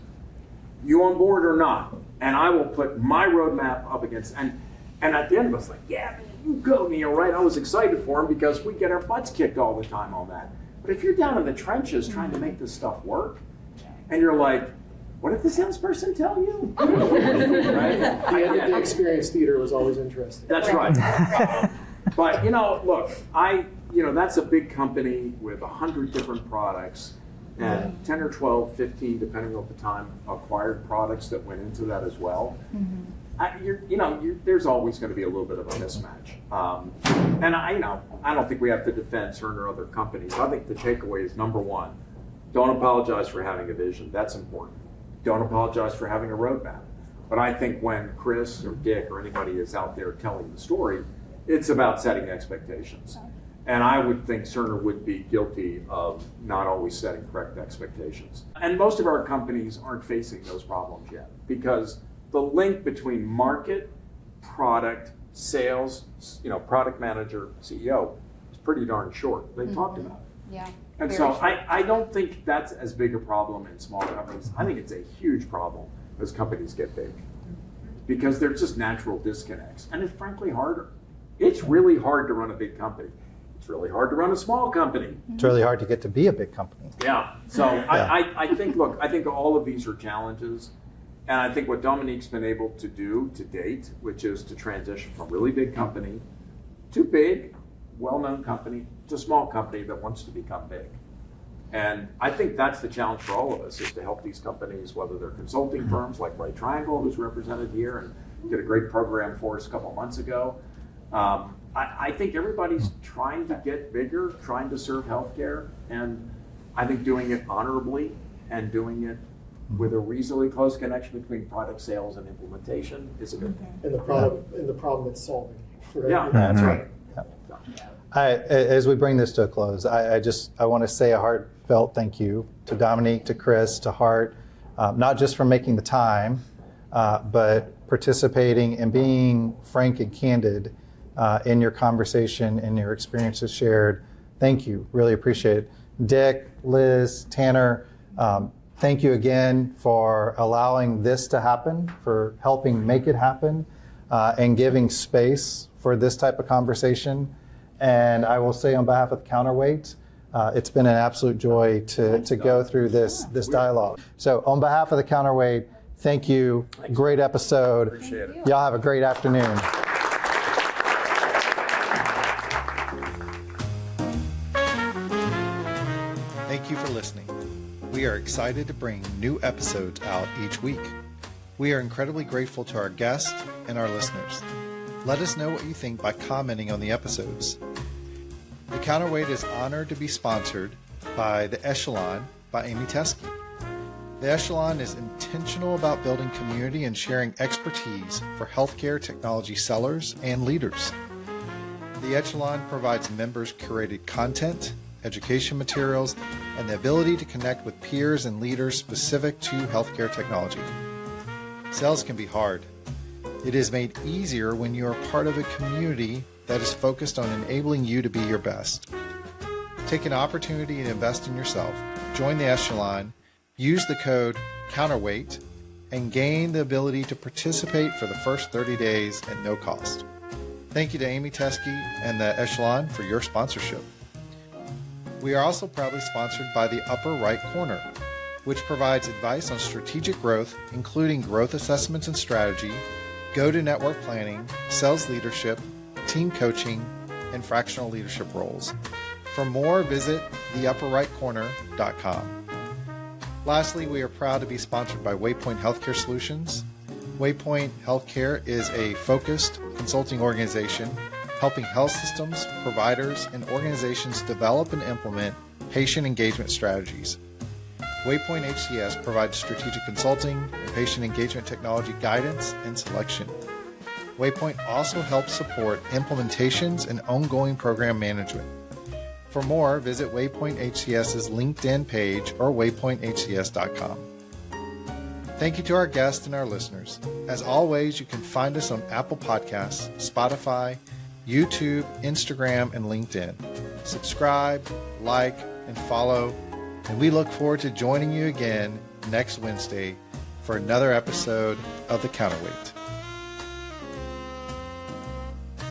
You on board or not? And I will put my roadmap up against, and at the end of us, like, yeah, you go, Neil, right? I was excited for him because we get our butts kicked all the time on that. But if you're down in the trenches trying to make this stuff work, and you're like, what did the salesperson tell you? Right?
The experience theater was always interesting.
That's right. But, look, that's a big company with 100 different products. And 10 or 12, 15, depending on the time, acquired products that went into that as well. Mm-hmm. There's always going to be a little bit of a mismatch. And I don't think we have to defend certain or other companies. I think the takeaway is, number 1, don't apologize for having a vision. That's important. Don't apologize for having a roadmap. But I think when Chris or Dick or anybody is out there telling the story, it's about setting expectations. And I would think Cerner would be guilty of not always setting correct expectations. And most of our companies aren't facing those problems yet, because the link between market, product, sales, product manager, CEO is pretty darn short. They talked about it.
Yeah.
And
Very
so
short.
I don't think that's as big a problem in small companies. I think it's a huge problem as companies get big, because there's just natural disconnects, and it's frankly harder. It's really hard to run a big company. It's really hard to run a small company.
It's really hard to get to be a big company.
Yeah. So I think, look, I think all of these are challenges. And I think what Dominique's been able to do to date, which is to transition from a really big company to big, well-known company to small company that wants to become big. And I think that's the challenge for all of us, is to help these companies, whether they're consulting firms like Right Triangle, who's represented here and did a great program for us a couple of months ago. I think everybody's trying to get bigger, trying to serve healthcare, and I think doing it honorably and doing it with a reasonably close connection between product sales and implementation is a good thing.
And the problem it's solving. Right?
Yeah,
that's
right.
As we bring this to a close, I want to say a heartfelt thank you to Dominique, to Chris, to Hart, not just for making the time, but participating and being frank and candid in your conversation and your experiences shared. Thank you. Really appreciate it. Dick, Liz, Tanner, thank you again for allowing this to happen, for helping make it happen, and giving space for this type of conversation. And I will say on behalf of Counterweight, it's been an absolute joy to go through this dialogue. So on behalf of the Counterweight, thank you. Great episode.
Appreciate it.
Y'all have a great afternoon. Thank you for listening. We are excited to bring new episodes out each week. We are incredibly grateful to our guests and our listeners. Let us know what you think by commenting on the episodes. The Counterweight is honored to be sponsored by The Echelon by Amy Teskey. The Echelon is intentional about building community and sharing expertise for healthcare technology sellers and leaders. The Echelon provides members curated content, education materials, and the ability to connect with peers and leaders specific to healthcare technology. Sales can be hard. It is made easier when you are part of a community that is focused on enabling you to be your best. Take an opportunity to invest in yourself. Join the Echelon, use the code Counterweight, and gain the ability to participate for the first 30 days at no cost. Thank you to Amy Teskey and the Echelon for your sponsorship. We are also proudly sponsored by the Upper Right Corner, which provides advice on strategic growth, including growth assessments and strategy, go-to-network planning, sales leadership, team coaching, and fractional leadership roles. For more, visit theupperrightcorner.com. Lastly, we are proud to be sponsored by Waypoint Healthcare Solutions. Waypoint Healthcare is a focused consulting organization helping health systems, providers, and organizations develop and implement patient engagement strategies. Waypoint HCS provides strategic consulting and patient engagement technology guidance and selection. Waypoint also helps support implementations and ongoing program management. For more, visit Waypoint HCS's LinkedIn page or waypointhcs.com. Thank you to our guests and our listeners. As always, you can find us on Apple Podcasts, Spotify, YouTube, Instagram, and LinkedIn. Subscribe, like, and follow, and we look forward to joining you again next Wednesday for another episode of The Counterweight.